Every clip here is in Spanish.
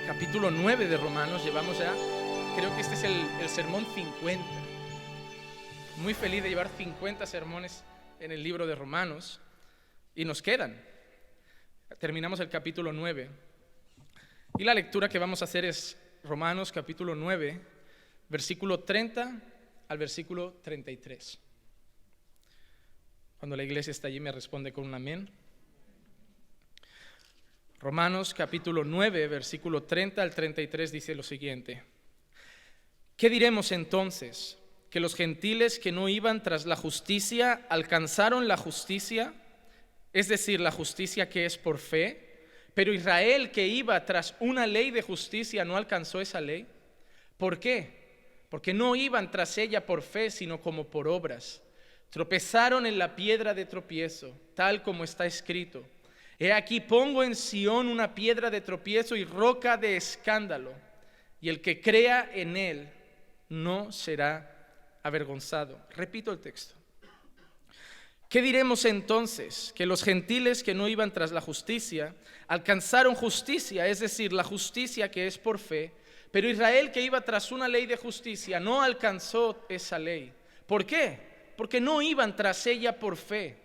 capítulo 9 de Romanos. Llevamos ya, creo que este es el sermón 50. Muy feliz de llevar 50 sermones en el libro de Romanos. Y nos quedan. Terminamos el capítulo 9. Y la lectura que vamos a hacer es Romanos capítulo 9, versículo 30 al versículo 33. Cuando la iglesia está allí me responde con un amén. Romanos capítulo 9, versículo 30 al 33 dice lo siguiente: ¿qué diremos entonces? ¿Que los gentiles que no iban tras la justicia alcanzaron la justicia? Es decir, la justicia que es por fe. Pero Israel, que iba tras una ley de justicia, no alcanzó esa ley. ¿Por qué? Porque no iban tras ella por fe, sino como por obras. Tropezaron en la piedra de tropiezo, tal como está escrito: he aquí pongo en Sión una piedra de tropiezo y roca de escándalo, y el que crea en él no será avergonzado. Repito el texto. ¿Qué diremos entonces? ¿Que los gentiles que no iban tras la justicia alcanzaron justicia? Es decir, la justicia que es por fe. Pero Israel, que iba tras una ley de justicia, no alcanzó esa ley. ¿Por qué? Porque no iban tras ella por fe,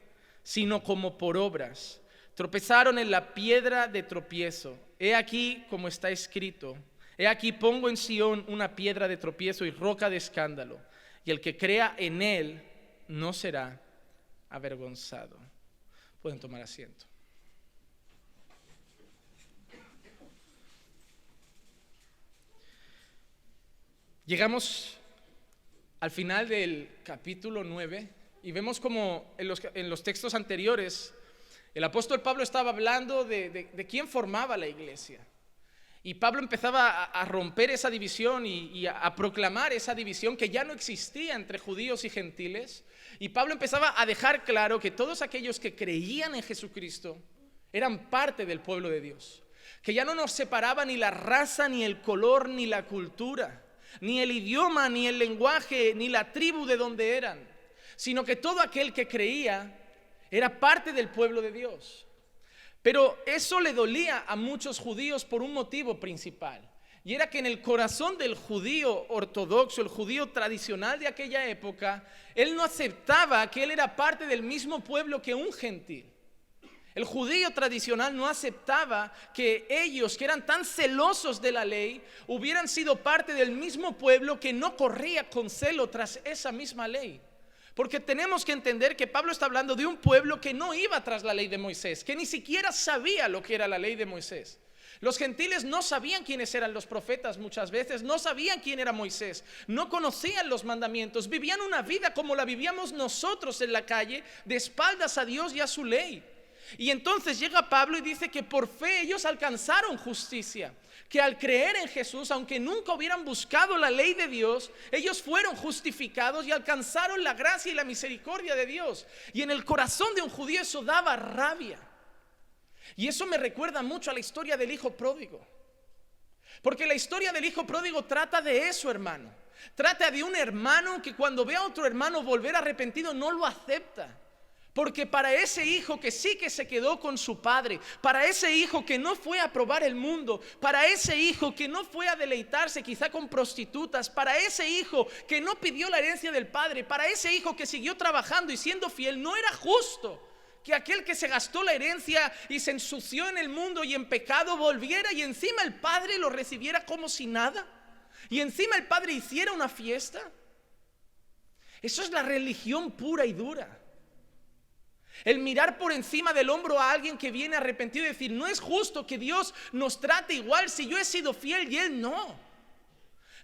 sino como por obras. Tropezaron en la piedra de tropiezo. He aquí como está escrito: he aquí pongo en Sión una piedra de tropiezo y roca de escándalo, y el que crea en él no será avergonzado. Pueden tomar asiento. Llegamos al final del capítulo 9 y vemos como en los textos anteriores el apóstol Pablo estaba hablando de quién formaba la iglesia. Y Pablo empezaba a romper esa división y a proclamar esa división que ya no existía entre judíos y gentiles. Y Pablo empezaba a dejar claro que todos aquellos que creían en Jesucristo eran parte del pueblo de Dios. Que ya no nos separaba ni la raza, ni el color, ni la cultura, ni el idioma, ni el lenguaje, ni la tribu de donde eran, sino que todo aquel que creía era parte del pueblo de Dios. Pero eso le dolía a muchos judíos por un motivo principal, y era que en el corazón del judío ortodoxo, el judío tradicional de aquella época, él no aceptaba que él era parte del mismo pueblo que un gentil. El judío tradicional no aceptaba que ellos, que eran tan celosos de la ley, hubieran sido parte del mismo pueblo que no corría con celo tras esa misma ley. Porque tenemos que entender que Pablo está hablando de un pueblo que no iba tras la ley de Moisés, que ni siquiera sabía lo que era la ley de Moisés. Los gentiles no sabían quiénes eran los profetas muchas veces, no sabían quién era Moisés, no conocían los mandamientos, vivían una vida como la vivíamos nosotros en la calle, de espaldas a Dios y a su ley. Y entonces llega Pablo y dice que por fe ellos alcanzaron justicia, que al creer en Jesús, aunque nunca hubieran buscado la ley de Dios, ellos fueron justificados y alcanzaron la gracia y la misericordia de Dios. Y en el corazón de un judío eso daba rabia. Y eso me recuerda mucho a la historia del hijo pródigo. Porque la historia del hijo pródigo trata de eso, hermano. Trata de un hermano que cuando ve a otro hermano volver arrepentido no lo acepta. Porque para ese hijo que sí que se quedó con su padre, para ese hijo que no fue a probar el mundo, para ese hijo que no fue a deleitarse quizá con prostitutas, para ese hijo que no pidió la herencia del padre, para ese hijo que siguió trabajando y siendo fiel, no era justo que aquel que se gastó la herencia y se ensució en el mundo y en pecado volviera y encima el padre lo recibiera como si nada, y encima el padre hiciera una fiesta. Eso es la religión pura y dura. El mirar por encima del hombro a alguien que viene arrepentido y decir: no es justo que Dios nos trate igual si yo he sido fiel y Él no.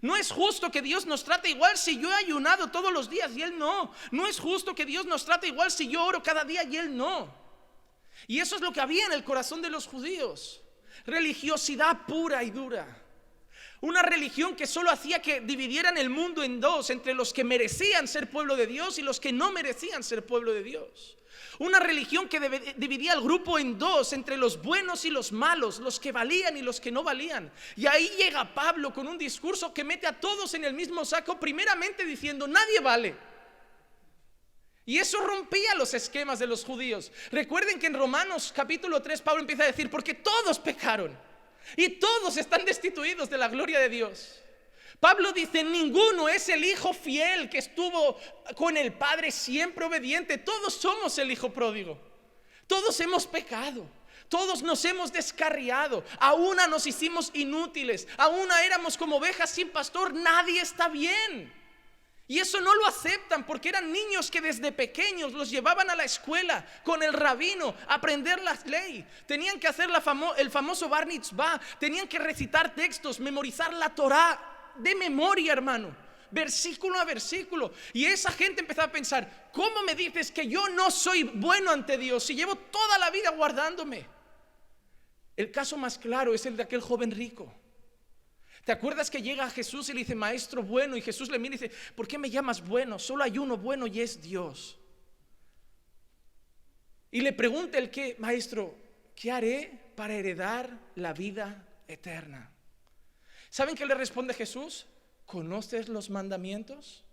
No es justo que Dios nos trate igual si yo he ayunado todos los días y Él no. No es justo que Dios nos trate igual si yo oro cada día y Él no. Y eso es lo que había en el corazón de los judíos. Religiosidad pura y dura. Una religión que solo hacía que dividieran el mundo en dos, entre los que merecían ser pueblo de Dios y los que no merecían ser pueblo de Dios. Una religión que dividía al grupo en dos, entre los buenos y los malos, los que valían y los que no valían. Y ahí llega Pablo con un discurso que mete a todos en el mismo saco, primeramente diciendo: nadie vale. Y eso rompía los esquemas de los judíos. Recuerden que en Romanos capítulo 3 Pablo empieza a decir, porque todos pecaron y todos están destituidos de la gloria de Dios. Pablo dice, ninguno es el hijo fiel que estuvo con el Padre siempre obediente. Todos somos el hijo pródigo. Todos hemos pecado. Todos nos hemos descarriado. A una nos hicimos inútiles. A una éramos como ovejas sin pastor. Nadie está bien. Y eso no lo aceptan porque eran niños que desde pequeños los llevaban a la escuela con el rabino a aprender la ley. Tenían que hacer el famoso Bar Mitzvah. Tenían que recitar textos, memorizar la Torá de memoria, hermano, versículo a versículo. Y esa gente empezaba a pensar, ¿cómo me dices que yo no soy bueno ante Dios si llevo toda la vida guardándome? El caso más claro es el de aquel joven rico. ¿Te acuerdas que llega a Jesús y le dice, maestro bueno? Y Jesús le mira y dice, ¿por qué me llamas bueno? Solo hay uno bueno y es Dios. Y le pregunta el que, maestro, ¿qué haré para heredar la vida eterna? ¿Saben qué le responde Jesús? ¿Conoces los mandamientos?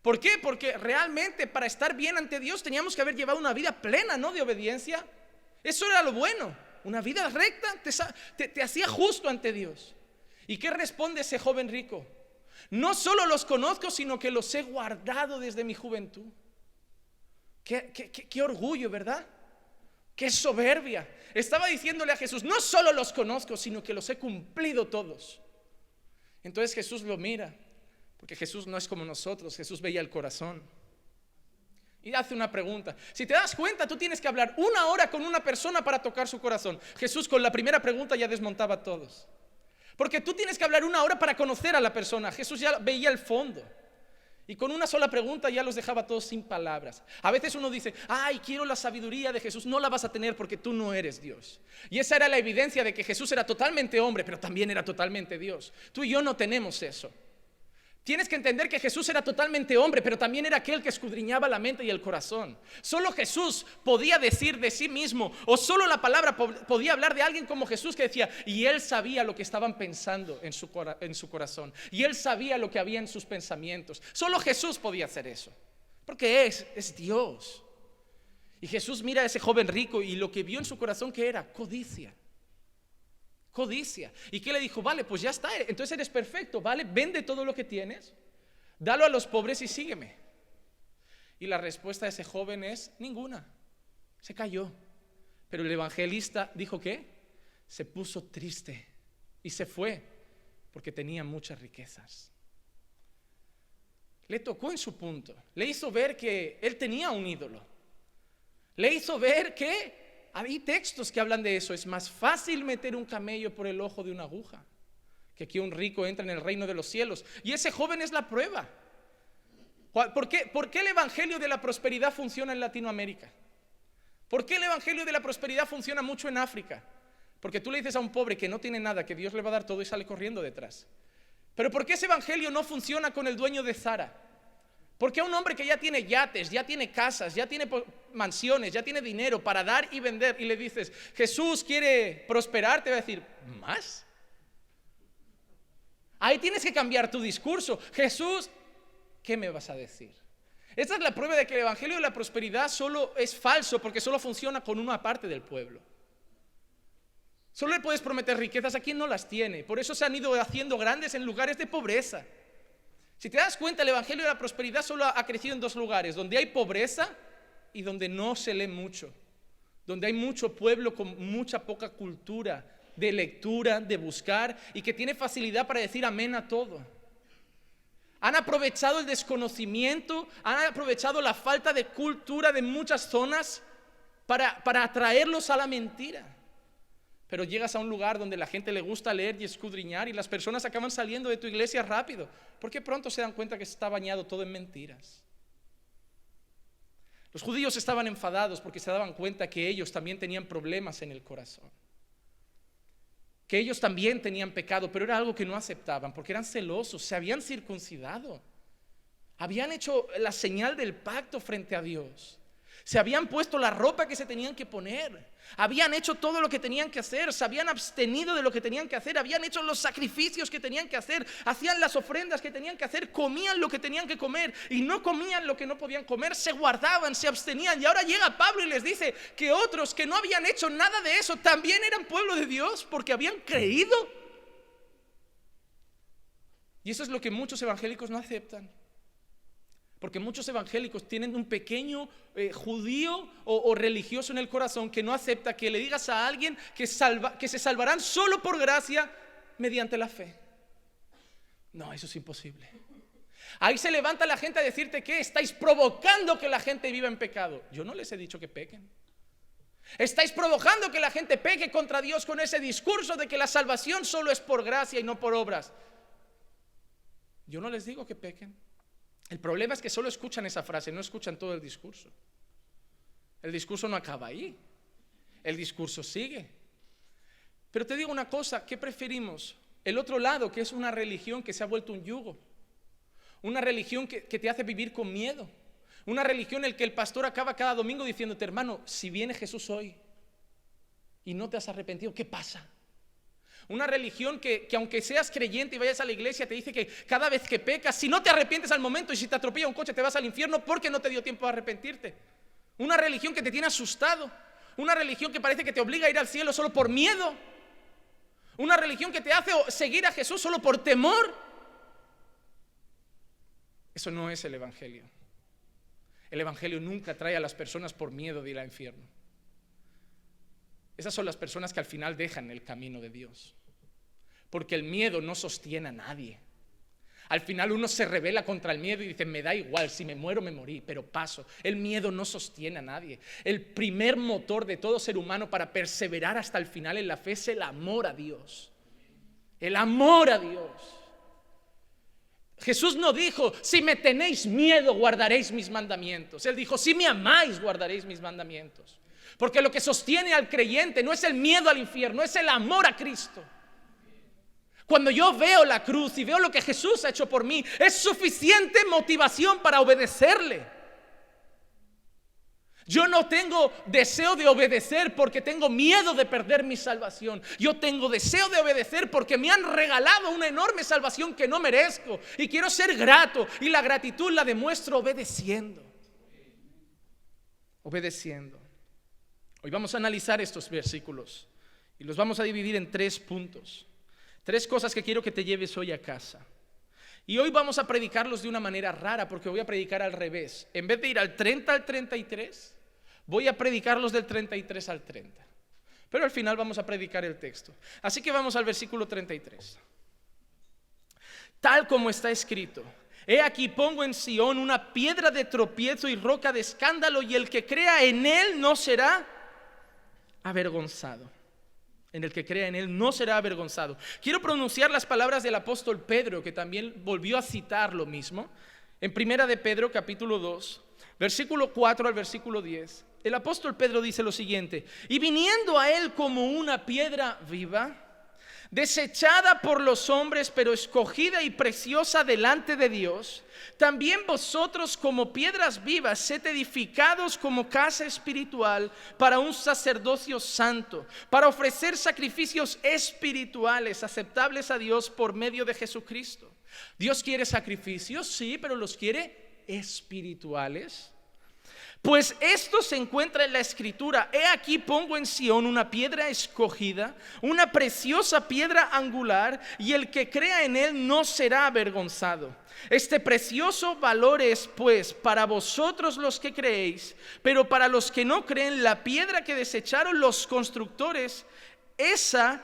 ¿Por qué? Porque realmente para estar bien ante Dios teníamos que haber llevado una vida plena, ¿no? De obediencia. Eso era lo bueno. Una vida recta te hacía justo ante Dios. ¿Y qué responde ese joven rico? No solo los conozco, sino que los he guardado desde mi juventud. Qué orgullo, ¿verdad? Qué soberbia. Estaba diciéndole a Jesús, no solo los conozco, sino que los he cumplido todos. Entonces Jesús lo mira, porque Jesús no es como nosotros. Jesús veía el corazón y hace una pregunta. Si te das cuenta, tú tienes que hablar 1 hora con una persona para tocar su corazón. Jesús con la primera pregunta ya desmontaba a todos. Porque tú tienes que hablar 1 hora para conocer a la persona. Jesús ya veía el fondo. Y con una sola pregunta ya los dejaba a todos sin palabras. A veces uno dice, ay, quiero la sabiduría de Jesús. No la vas a tener porque tú no eres Dios. Y esa era la evidencia de que Jesús era totalmente hombre, pero también era totalmente Dios. Tú y yo no tenemos eso. Tienes que entender que Jesús era totalmente hombre, pero también era aquel que escudriñaba la mente y el corazón. Solo Jesús podía decir de sí mismo, o solo la palabra podía hablar de alguien como Jesús, que decía, y él sabía lo que estaban pensando en su corazón, y él sabía lo que había en sus pensamientos. Solo Jesús podía hacer eso, porque es Dios. Y Jesús mira a ese joven rico y lo que vio en su corazón, ¿qué era? Codicia. ¿Y qué le dijo? Vale, pues ya está, entonces eres perfecto, vale, vende todo lo que tienes, dalo a los pobres y sígueme. Y la respuesta de ese joven es ninguna. Se cayó. Pero el evangelista dijo ¿qué? Se puso triste y se fue porque tenía muchas riquezas. Le tocó en su punto, le hizo ver que él tenía un ídolo, le hizo ver que hay textos que hablan de eso. Es más fácil meter un camello por el ojo de una aguja que un rico entre en el reino de los cielos. Y ese joven es la prueba. ¿Por qué el evangelio de la prosperidad funciona en Latinoamérica? ¿Por qué el evangelio de la prosperidad funciona mucho en África? Porque tú le dices a un pobre que no tiene nada, que Dios le va a dar todo y sale corriendo detrás. Pero ¿por qué ese evangelio no funciona con el dueño de Zara? Porque a un hombre que ya tiene yates, ya tiene casas, ya tiene mansiones, ya tiene dinero para dar y vender, y le dices, Jesús quiere prosperar, te va a decir, ¿más? Ahí tienes que cambiar tu discurso. Jesús, ¿qué me vas a decir? Esta es la prueba de que el evangelio de la prosperidad solo es falso, porque solo funciona con una parte del pueblo. Solo le puedes prometer riquezas a quien no las tiene. Por eso se han ido haciendo grandes en lugares de pobreza. Si te das cuenta, el evangelio de la prosperidad solo ha crecido en 2 lugares: donde hay pobreza y donde no se lee mucho, donde hay mucho pueblo con mucha poca cultura de lectura, de buscar, y que tiene facilidad para decir amén a todo. Han aprovechado el desconocimiento, han aprovechado la falta de cultura de muchas zonas para atraerlos a la mentira. Pero llegas a un lugar donde la gente le gusta leer y escudriñar, y las personas acaban saliendo de tu iglesia rápido, porque pronto se dan cuenta que está bañado todo en mentiras. Los judíos estaban enfadados porque se daban cuenta que ellos también tenían problemas en el corazón, que ellos también tenían pecado, pero era algo que no aceptaban porque eran celosos. Se habían circuncidado, habían hecho la señal del pacto frente a Dios, Se habían puesto la ropa que se tenían que poner, habían hecho todo lo que tenían que hacer, se habían abstenido de lo que tenían que hacer, habían hecho los sacrificios que tenían que hacer, hacían las ofrendas que tenían que hacer, comían lo que tenían que comer y no comían lo que no podían comer, se guardaban, se abstenían. Y ahora llega Pablo y les dice que otros que no habían hecho nada de eso también eran pueblo de Dios porque habían creído. Y eso es lo que muchos evangélicos no aceptan. Porque muchos evangélicos tienen un pequeño judío o religioso en el corazón que no acepta que le digas a alguien que se salvarán solo por gracia mediante la fe. No, eso es imposible. Ahí se levanta la gente a decirte que estáis provocando que la gente viva en pecado. Yo no les he dicho que pequen. Estáis provocando que la gente peque contra Dios con ese discurso de que la salvación solo es por gracia y no por obras. Yo no les digo que pequen. El problema es que solo escuchan esa frase, no escuchan todo el discurso. El discurso no acaba ahí, el discurso sigue. Pero te digo una cosa, ¿qué preferimos? El otro lado, que es una religión que se ha vuelto un yugo, una religión que te hace vivir con miedo, una religión en la que el pastor acaba cada domingo diciéndote: hermano, si viene Jesús hoy y no te has arrepentido, ¿qué pasa? Una religión que aunque seas creyente y vayas a la iglesia, te dice que cada vez que pecas, si no te arrepientes al momento y si te atropella un coche te vas al infierno porque no te dio tiempo a arrepentirte. Una religión que te tiene asustado. Una religión que parece que te obliga a ir al cielo solo por miedo. Una religión que te hace seguir a Jesús solo por temor. Eso no es el evangelio. El evangelio nunca trae a las personas por miedo de ir al infierno. Esas son las personas que al final dejan el camino de Dios, porque el miedo no sostiene a nadie. Al final uno se rebela contra el miedo y dice: me da igual, si me muero me morí, pero paso. El miedo no sostiene a nadie. El primer motor de todo ser humano para perseverar hasta el final en la fe es el amor a Dios. El amor a Dios. Jesús no dijo: si me tenéis miedo guardaréis mis mandamientos. Él dijo: si me amáis guardaréis mis mandamientos. Porque lo que sostiene al creyente no es el miedo al infierno, es el amor a Cristo. Cuando yo veo la cruz y veo lo que Jesús ha hecho por mí, es suficiente motivación para obedecerle. Yo no tengo deseo de obedecer porque tengo miedo de perder mi salvación. Yo tengo deseo de obedecer porque me han regalado una enorme salvación que no merezco y quiero ser grato, y la gratitud la demuestro obedeciendo. Obedeciendo. Hoy vamos a analizar estos versículos y los vamos a dividir en 3 puntos. 3 cosas que quiero que te lleves hoy a casa. Y hoy vamos a predicarlos de una manera rara, porque voy a predicar al revés. En vez de ir al 30 al 33, voy a predicarlos del 33 al 30. Pero al final vamos a predicar el texto. Así que vamos al versículo 33. Tal como está escrito: he aquí pongo en Sión una piedra de tropiezo y roca de escándalo, y el que crea en él no será avergonzado. En el que crea en él no será avergonzado. Quiero pronunciar las palabras del apóstol Pedro, que también volvió a citar lo mismo. En primera de Pedro, capítulo 2, versículo 4 al versículo 10. El apóstol Pedro dice lo siguiente: y viniendo a él como una piedra viva, desechada por los hombres, pero escogida y preciosa delante de Dios, también vosotros como piedras vivas sed edificados como casa espiritual para un sacerdocio santo, para ofrecer sacrificios espirituales aceptables a Dios por medio de Jesucristo. Dios quiere sacrificios, sí, pero los quiere espirituales. Pues esto se encuentra en la Escritura: he aquí pongo en Sión una piedra escogida, una preciosa piedra angular, y el que crea en él no será avergonzado. Este precioso valor es pues para vosotros los que creéis, pero para los que no creen, la piedra que desecharon los constructores, esa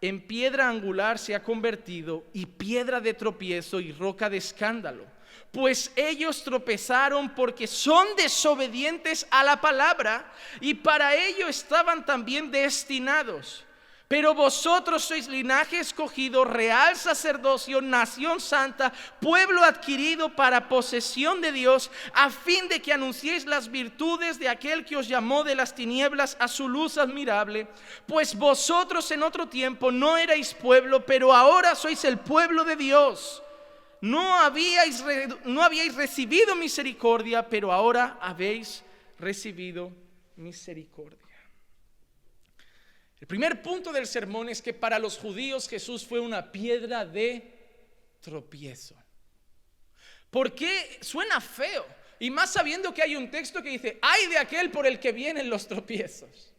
en piedra angular se ha convertido, y piedra de tropiezo y roca de escándalo. Pues ellos tropezaron porque son desobedientes a la palabra, y para ello estaban también destinados. Pero vosotros sois linaje escogido, real sacerdocio, nación santa, pueblo adquirido para posesión de Dios, a fin de que anunciéis las virtudes de aquel que os llamó de las tinieblas a su luz admirable. Pues vosotros en otro tiempo no erais pueblo, pero ahora sois el pueblo de Dios. No habíais recibido misericordia, pero ahora habéis recibido misericordia. El primer punto del sermón es que para los judíos Jesús fue una piedra de tropiezo. ¿Por qué? Suena feo, y más sabiendo que hay un texto que dice: ay de aquel por el que vienen los tropiezos.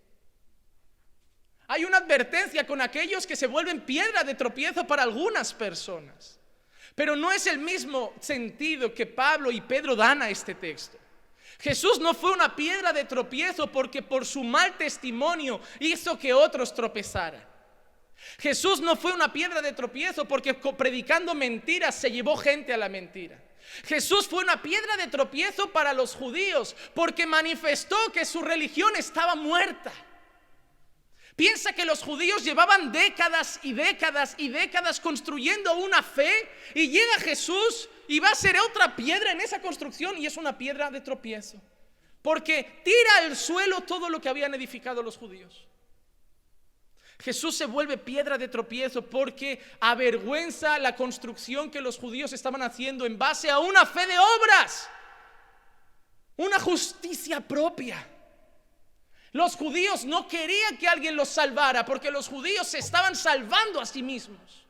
Hay una advertencia con aquellos que se vuelven piedra de tropiezo para algunas personas, pero no es el mismo sentido que Pablo y Pedro dan a este texto. Jesús no fue una piedra de tropiezo porque por su mal testimonio hizo que otros tropezaran. Jesús no fue una piedra de tropiezo porque predicando mentiras se llevó gente a la mentira. Jesús fue una piedra de tropiezo para los judíos porque manifestó que su religión estaba muerta. Piensa que los judíos llevaban décadas y décadas y décadas construyendo una fe, y llega Jesús y va a ser otra piedra en esa construcción, y es una piedra de tropiezo porque tira al suelo todo lo que habían edificado los judíos. Jesús se vuelve piedra de tropiezo porque avergüenza la construcción que los judíos estaban haciendo en base a una fe de obras, una justicia propia. Los judíos no querían que alguien los salvara porque los judíos se estaban salvando a sí mismos.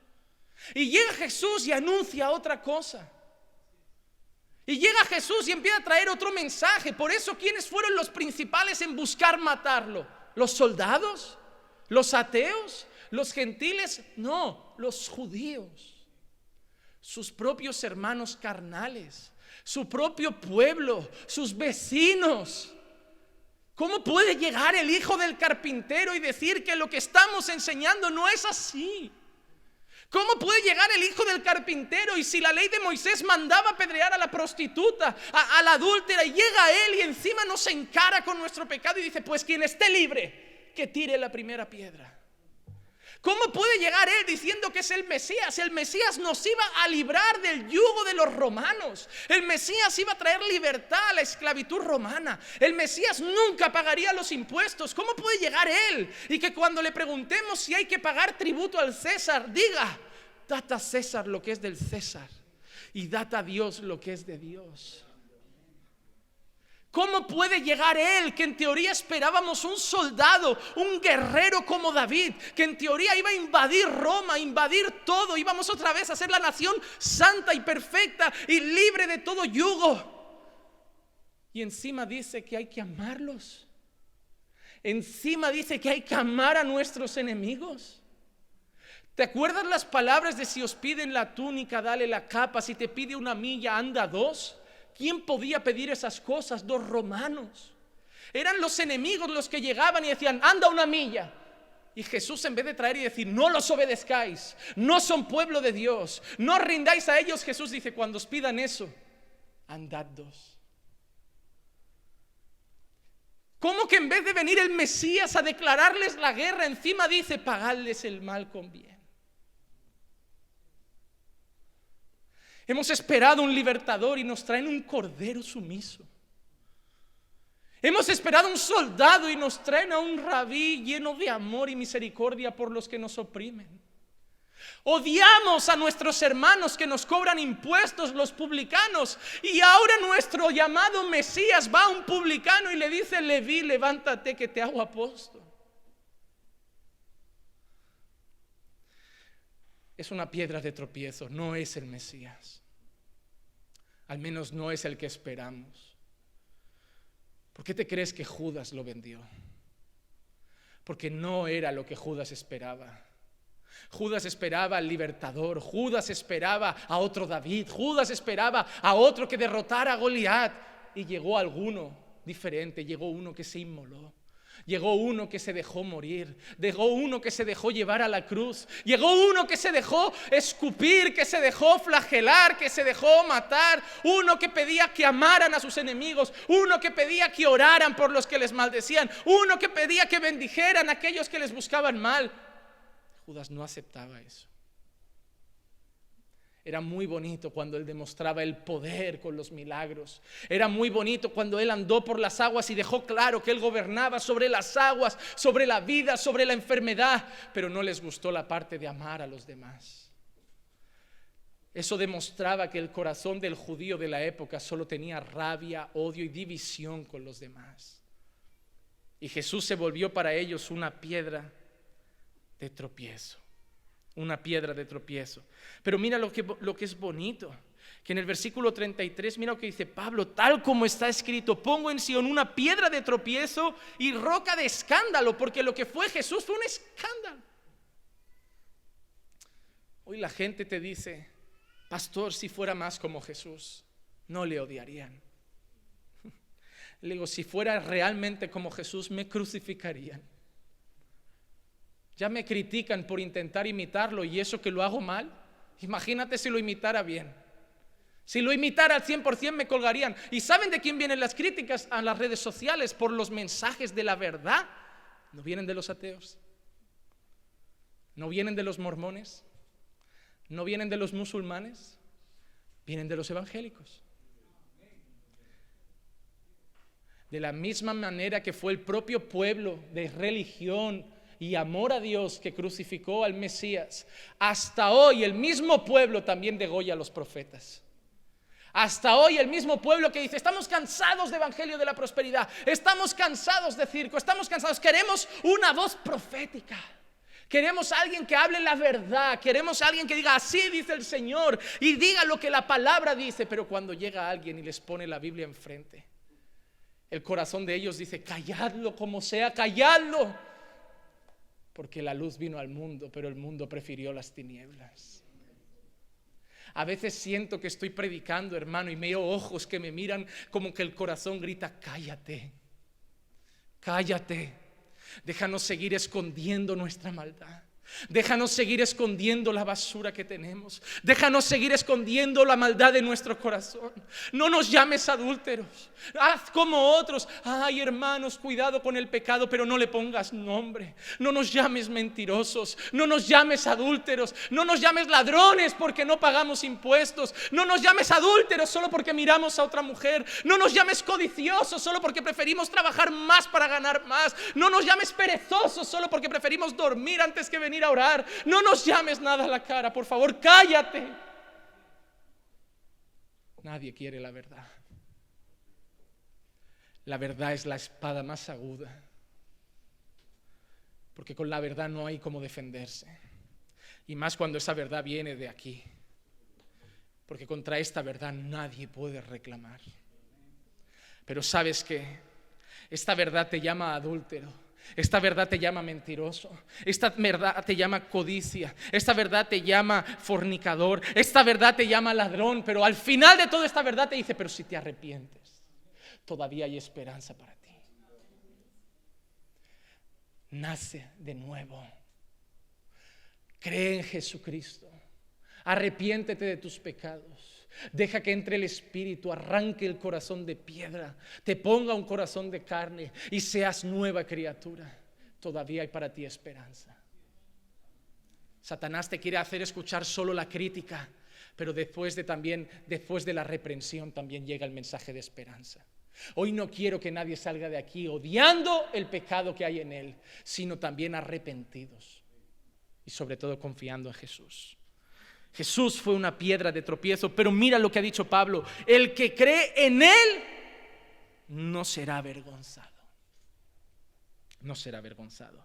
Y llega Jesús y anuncia otra cosa. Y llega Jesús y empieza a traer otro mensaje. Por eso, ¿quiénes fueron los principales en buscar matarlo? ¿Los soldados? ¿Los ateos? ¿Los gentiles? No, los judíos. Sus propios hermanos carnales, su propio pueblo, sus vecinos. ¿Cómo puede llegar el hijo del carpintero y decir que lo que estamos enseñando no es así? ¿Cómo puede llegar el hijo del carpintero y si la ley de Moisés mandaba apedrear a la prostituta, a la adúltera, y llega él y encima nos encara con nuestro pecado y dice: pues quien esté libre, que tire la primera piedra? ¿Cómo puede llegar él diciendo que es el Mesías? El Mesías nos iba a librar del yugo de los romanos. El Mesías iba a traer libertad a la esclavitud romana. El Mesías nunca pagaría los impuestos. ¿Cómo puede llegar él? Y que cuando le preguntemos si hay que pagar tributo al César, diga: dad a César lo que es del César y dad a Dios lo que es de Dios. ¿Cómo puede llegar él, que en teoría esperábamos un soldado, un guerrero como David, que en teoría iba a invadir Roma, a invadir todo, íbamos otra vez a ser la nación santa y perfecta y libre de todo yugo? Y encima dice que hay que amarlos. Encima dice que hay que amar a nuestros enemigos. ¿Te acuerdas las palabras de: si os piden la túnica, dale la capa; si te pide una milla, anda dos? ¿Quién podía pedir esas cosas? Los romanos. Eran los enemigos los que llegaban y decían: anda una milla. Y Jesús, en vez de traer y decir: no los obedezcáis, no son pueblo de Dios, no rindáis a ellos, Jesús dice: cuando os pidan eso, andad dos. ¿Cómo que en vez de venir el Mesías a declararles la guerra, encima dice: pagadles el mal con bien? Hemos esperado un libertador y nos traen un cordero sumiso. Hemos esperado un soldado y nos traen a un rabí lleno de amor y misericordia por los que nos oprimen. Odiamos a nuestros hermanos que nos cobran impuestos, los publicanos, y ahora nuestro llamado Mesías va a un publicano y le dice: Leví, levántate que te hago apóstol. Es una piedra de tropiezo, no es el Mesías. Al menos no es el que esperamos. ¿Por qué te crees que Judas lo vendió? Porque no era lo que Judas esperaba. Judas esperaba al libertador, Judas esperaba a otro David, Judas esperaba a otro que derrotara a Goliat, y llegó alguno diferente, llegó uno que se inmoló. Llegó uno que se dejó morir, llegó uno que se dejó llevar a la cruz, llegó uno que se dejó escupir, que se dejó flagelar, que se dejó matar, uno que pedía que amaran a sus enemigos, uno que pedía que oraran por los que les maldecían, uno que pedía que bendijeran a aquellos que les buscaban mal. Judas no aceptaba eso. Era muy bonito cuando él demostraba el poder con los milagros. Era muy bonito cuando él andó por las aguas y dejó claro que él gobernaba sobre las aguas, sobre la vida, sobre la enfermedad. Pero no les gustó la parte de amar a los demás. Eso demostraba que el corazón del judío de la época solo tenía rabia, odio y división con los demás. Y Jesús se volvió para ellos una piedra de tropiezo. Una piedra de tropiezo. Pero mira lo que es bonito, que en el versículo 33, mira lo que dice Pablo: tal como está escrito, pongo en Sion una piedra de tropiezo y roca de escándalo, porque lo que fue Jesús fue un escándalo. Hoy la gente te dice: pastor, si fuera más como Jesús, no le odiarían. Le digo, si fuera realmente como Jesús, me crucificarían. Ya me critican por intentar imitarlo, y eso que lo hago mal. Imagínate si lo imitara bien. Si lo imitara al 100%, me colgarían. ¿Y saben de quién vienen las críticas a las redes sociales? Por los mensajes de la verdad. ¿No vienen de los ateos? ¿No vienen de los mormones? ¿No vienen de los musulmanes? Vienen de los evangélicos. De la misma manera que fue el propio pueblo de religión y amor a Dios que crucificó al Mesías, hasta hoy el mismo pueblo también degolla a los profetas. Hasta hoy el mismo pueblo que dice: estamos cansados de evangelio de la prosperidad, estamos cansados de circo, estamos cansados, queremos una voz profética. Queremos a alguien que hable la verdad. Queremos a alguien que diga: así dice el Señor, y diga lo que la palabra dice. Pero cuando llega alguien y les pone la Biblia enfrente, el corazón de ellos dice: calladlo como sea, calladlo, porque la luz vino al mundo, pero el mundo prefirió las tinieblas. A veces siento que estoy predicando, hermano, y veo ojos que me miran como que el corazón grita: cállate, cállate. Déjanos seguir escondiendo nuestra maldad. Déjanos seguir escondiendo la basura que tenemos. Déjanos seguir escondiendo la maldad de nuestro corazón. No nos llames adúlteros. Haz como otros. Ay, hermanos, cuidado con el pecado, pero no le pongas nombre. No nos llames mentirosos. No nos llames adúlteros. No nos llames ladrones porque no pagamos impuestos. No nos llames adúlteros solo porque miramos a otra mujer. No nos llames codiciosos solo porque preferimos trabajar más para ganar más. No nos llames perezosos solo porque preferimos dormir antes que venir a orar. No nos llames nada a la cara, por favor, cállate. Nadie quiere la verdad. La verdad es la espada más aguda, porque con la verdad no hay cómo defenderse, y más cuando esa verdad viene de aquí, porque contra esta verdad nadie puede reclamar. Pero ¿sabes qué? Esta verdad te llama adúltero. Esta verdad te llama mentiroso. Esta verdad te llama codicia. Esta verdad te llama fornicador. Esta verdad te llama ladrón. Pero al final de toda esta verdad te dice: pero si te arrepientes, todavía hay esperanza para ti. Nace de nuevo. Cree en Jesucristo. Arrepiéntete de tus pecados. Deja que entre el Espíritu, arranque el corazón de piedra, te ponga un corazón de carne y seas nueva criatura. Todavía hay para ti esperanza. Satanás te quiere hacer escuchar solo la crítica, pero después de la reprensión también llega el mensaje de esperanza. Hoy no quiero que nadie salga de aquí odiando el pecado que hay en él, sino también arrepentidos y sobre todo confiando en Jesús. Jesús fue una piedra de tropiezo, pero mira lo que ha dicho Pablo: el que cree en él no será avergonzado. No será avergonzado.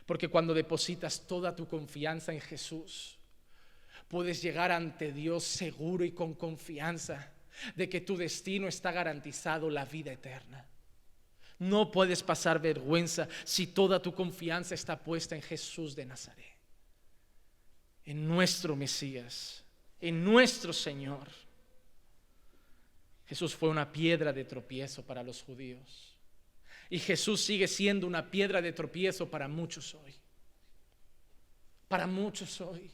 Porque cuando depositas toda tu confianza en Jesús, puedes llegar ante Dios seguro y con confianza de que tu destino está garantizado, la vida eterna. No puedes pasar vergüenza si toda tu confianza está puesta en Jesús de Nazaret, en nuestro Mesías, en nuestro Señor. Jesús fue una piedra de tropiezo para los judíos, y Jesús sigue siendo una piedra de tropiezo para muchos hoy. Para muchos hoy.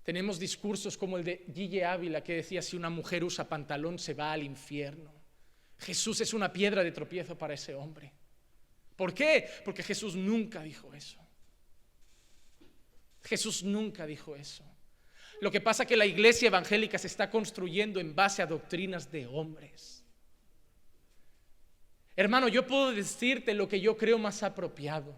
Tenemos discursos como el de Guille Ávila, que decía: si una mujer usa pantalón se va al infierno. Jesús es una piedra de tropiezo para ese hombre. ¿Por qué? Porque Jesús nunca dijo eso. Jesús nunca dijo eso. Lo que pasa es que la iglesia evangélica se está construyendo en base a doctrinas de hombres. Hermano, yo puedo decirte lo que yo creo más apropiado,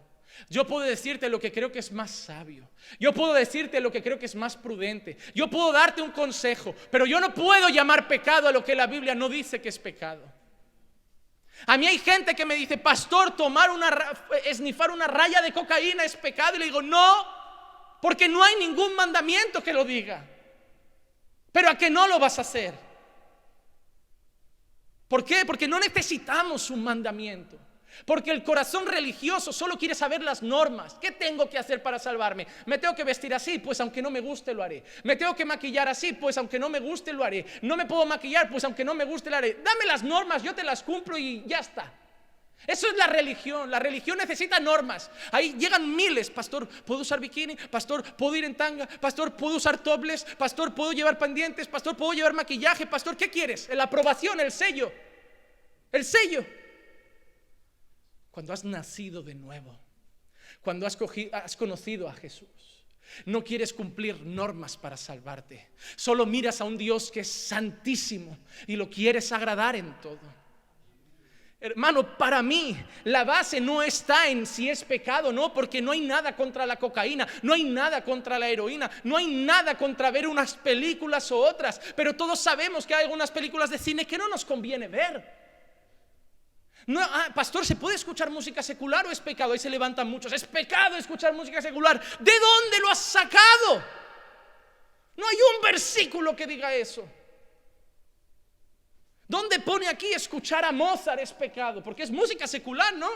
Yo puedo decirte lo que creo que es más sabio. Yo puedo decirte lo que creo que es más prudente. Yo puedo darte un consejo, pero yo no puedo llamar pecado a lo que la Biblia no dice que es pecado. A mí hay gente que me dice: pastor, esnifar una raya de cocaína es pecado. Y le digo: no, porque no hay ningún mandamiento que lo diga. Pero ¿a qué no lo vas a hacer? ¿Por qué? Porque no necesitamos un mandamiento. Porque el corazón religioso solo quiere saber las normas. ¿Qué tengo que hacer para salvarme? ¿Me tengo que vestir así? Pues aunque no me guste lo haré. ¿Me tengo que maquillar así? Pues aunque no me guste lo haré. ¿No me puedo maquillar? Pues aunque no me guste lo haré. Dame las normas, yo te las cumplo y ya está. Eso es la religión. La religión necesita normas. Ahí llegan miles: pastor, ¿puedo usar bikini? Pastor, ¿puedo ir en tanga? Pastor, ¿puedo usar topless? Pastor, ¿puedo llevar pendientes? Pastor, ¿puedo llevar maquillaje? Pastor, ¿qué quieres? La aprobación, el sello. El sello. Cuando has nacido de nuevo, cuando has conocido a Jesús, no quieres cumplir normas para salvarte. Solo miras a un Dios que es santísimo y lo quieres agradar en todo. Hermano, para mí la base no está en si es pecado o no, porque no hay nada contra la cocaína, no hay nada contra la heroína, no hay nada contra ver unas películas o otras. Pero todos sabemos que hay algunas películas de cine que no nos conviene ver. No, pastor, ¿se puede escuchar música secular o es pecado? Ahí se levantan muchos: es pecado escuchar música secular. ¿De dónde lo has sacado? No hay un versículo que diga eso. ¿Dónde pone aquí escuchar a Mozart es pecado? Porque es música secular, ¿no?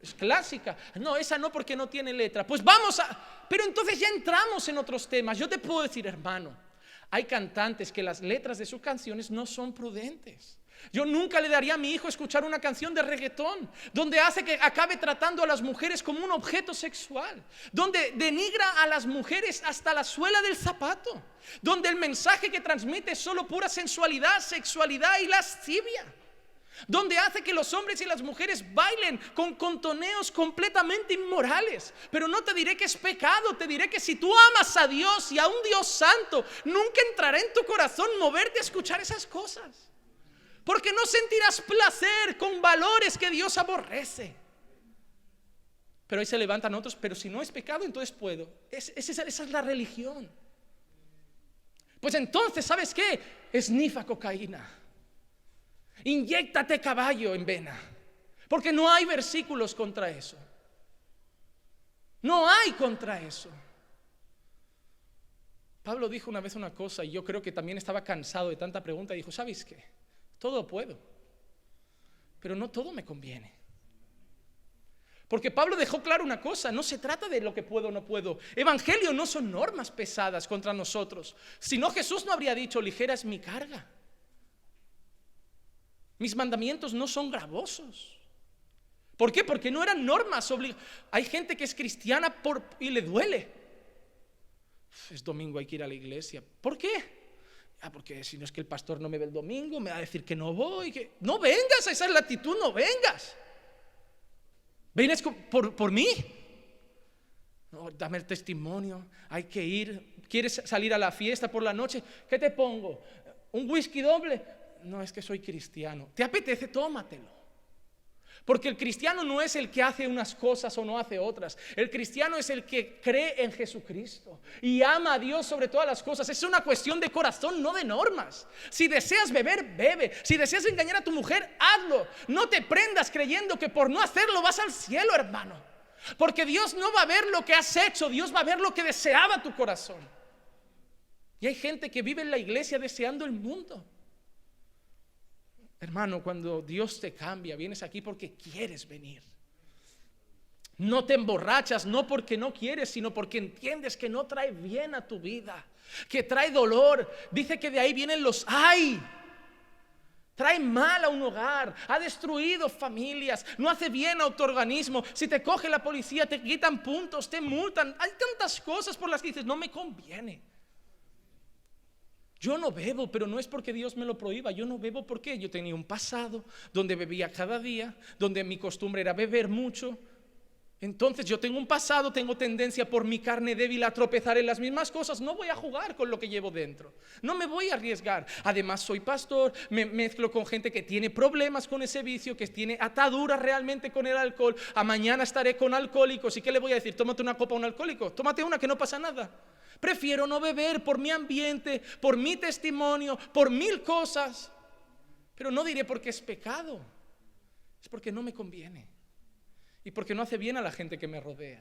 Es clásica. No, esa no, porque no tiene letra. Pues pero entonces ya entramos en otros temas. Yo te puedo decir, hermano, hay cantantes que las letras de sus canciones no son prudentes. Yo nunca le daría a mi hijo escuchar una canción de reggaetón donde hace que acabe tratando a las mujeres como un objeto sexual, donde denigra a las mujeres hasta la suela del zapato, donde el mensaje que transmite es solo pura sensualidad, sexualidad y lascivia, donde hace que los hombres y las mujeres bailen con contoneos completamente inmorales. Pero no te diré que es pecado, te diré que si tú amas a Dios y a un Dios santo, nunca entrará en tu corazón moverte a escuchar esas cosas. Porque no sentirás placer con valores que Dios aborrece. Pero ahí se levantan otros: pero si no es pecado, entonces puedo. Esa es la religión. Pues entonces, ¿sabes qué? Esnifa cocaína, inyéctate caballo en vena, porque no hay versículos contra eso. No hay contra eso. Pablo dijo una vez una cosa, y yo creo que también estaba cansado de tanta pregunta. Dijo: ¿sabes qué? Todo puedo, pero no todo me conviene. Porque Pablo dejó claro una cosa: no se trata de lo que puedo o no puedo. Evangelio no son normas pesadas contra nosotros. Si no, Jesús no habría dicho: ligera es mi carga. Mis mandamientos no son gravosos. ¿Por qué? Porque no eran normas obligatorias. Hay gente que es cristiana y le duele. Es domingo, hay que ir a la iglesia. ¿Por qué? Porque si no es que el pastor no me ve el domingo, me va a decir que no voy. No vengas, esa es la actitud, no vengas. ¿Vienes por mí? No, dame el testimonio, hay que ir. ¿Quieres salir a la fiesta por la noche? ¿Qué te pongo? ¿Un whisky doble? No, es que soy cristiano. ¿Te apetece? Tómatelo. Porque el cristiano no es el que hace unas cosas o no hace otras. El cristiano es el que cree en Jesucristo y ama a Dios sobre todas las cosas. Es una cuestión de corazón, no de normas. Si deseas beber, bebe. Si deseas engañar a tu mujer, hazlo. No te prendas creyendo que por no hacerlo vas al cielo, hermano. Porque Dios no va a ver lo que has hecho, Dios va a ver lo que deseaba tu corazón. Y hay gente que vive en la iglesia deseando el mundo. Hermano, cuando Dios te cambia, vienes aquí porque quieres venir. No te emborrachas, no porque no quieres, sino porque entiendes que no trae bien a tu vida, que trae dolor. Dice que de ahí vienen los ¡ay! Trae mal a un hogar, ha destruido familias, no hace bien a tu organismo. Si te coge la policía, te quitan puntos, te multan. Hay tantas cosas por las que dices: no me conviene. Yo no bebo, pero no es porque Dios me lo prohíba. Yo no bebo porque yo tenía un pasado donde bebía cada día, donde mi costumbre era beber mucho. Entonces yo tengo un pasado, tengo tendencia por mi carne débil a tropezar en las mismas cosas. No voy a jugar con lo que llevo dentro, no me voy a arriesgar. Además soy pastor, me mezclo con gente que tiene problemas con ese vicio, que tiene ataduras realmente con el alcohol. A mañana estaré con alcohólicos. ¿Y qué le voy a decir? Tómate una copa a un alcohólico, tómate una, que no pasa nada. Prefiero no beber por mi ambiente, por mi testimonio, por 1000 cosas. Pero no diré porque es pecado, es porque no me conviene y porque no hace bien a la gente que me rodea.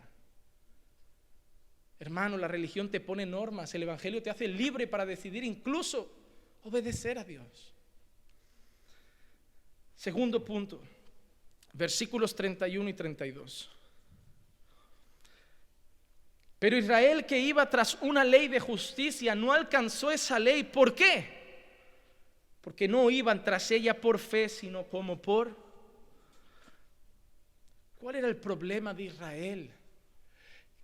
Hermano, la religión te pone normas, el evangelio te hace libre para decidir incluso obedecer a Dios. Segundo punto, versículos 31 y 32. Pero Israel, que iba tras una ley de justicia, no alcanzó esa ley. ¿Por qué? Porque no iban tras ella por fe, sino como por... ¿Cuál era el problema de Israel?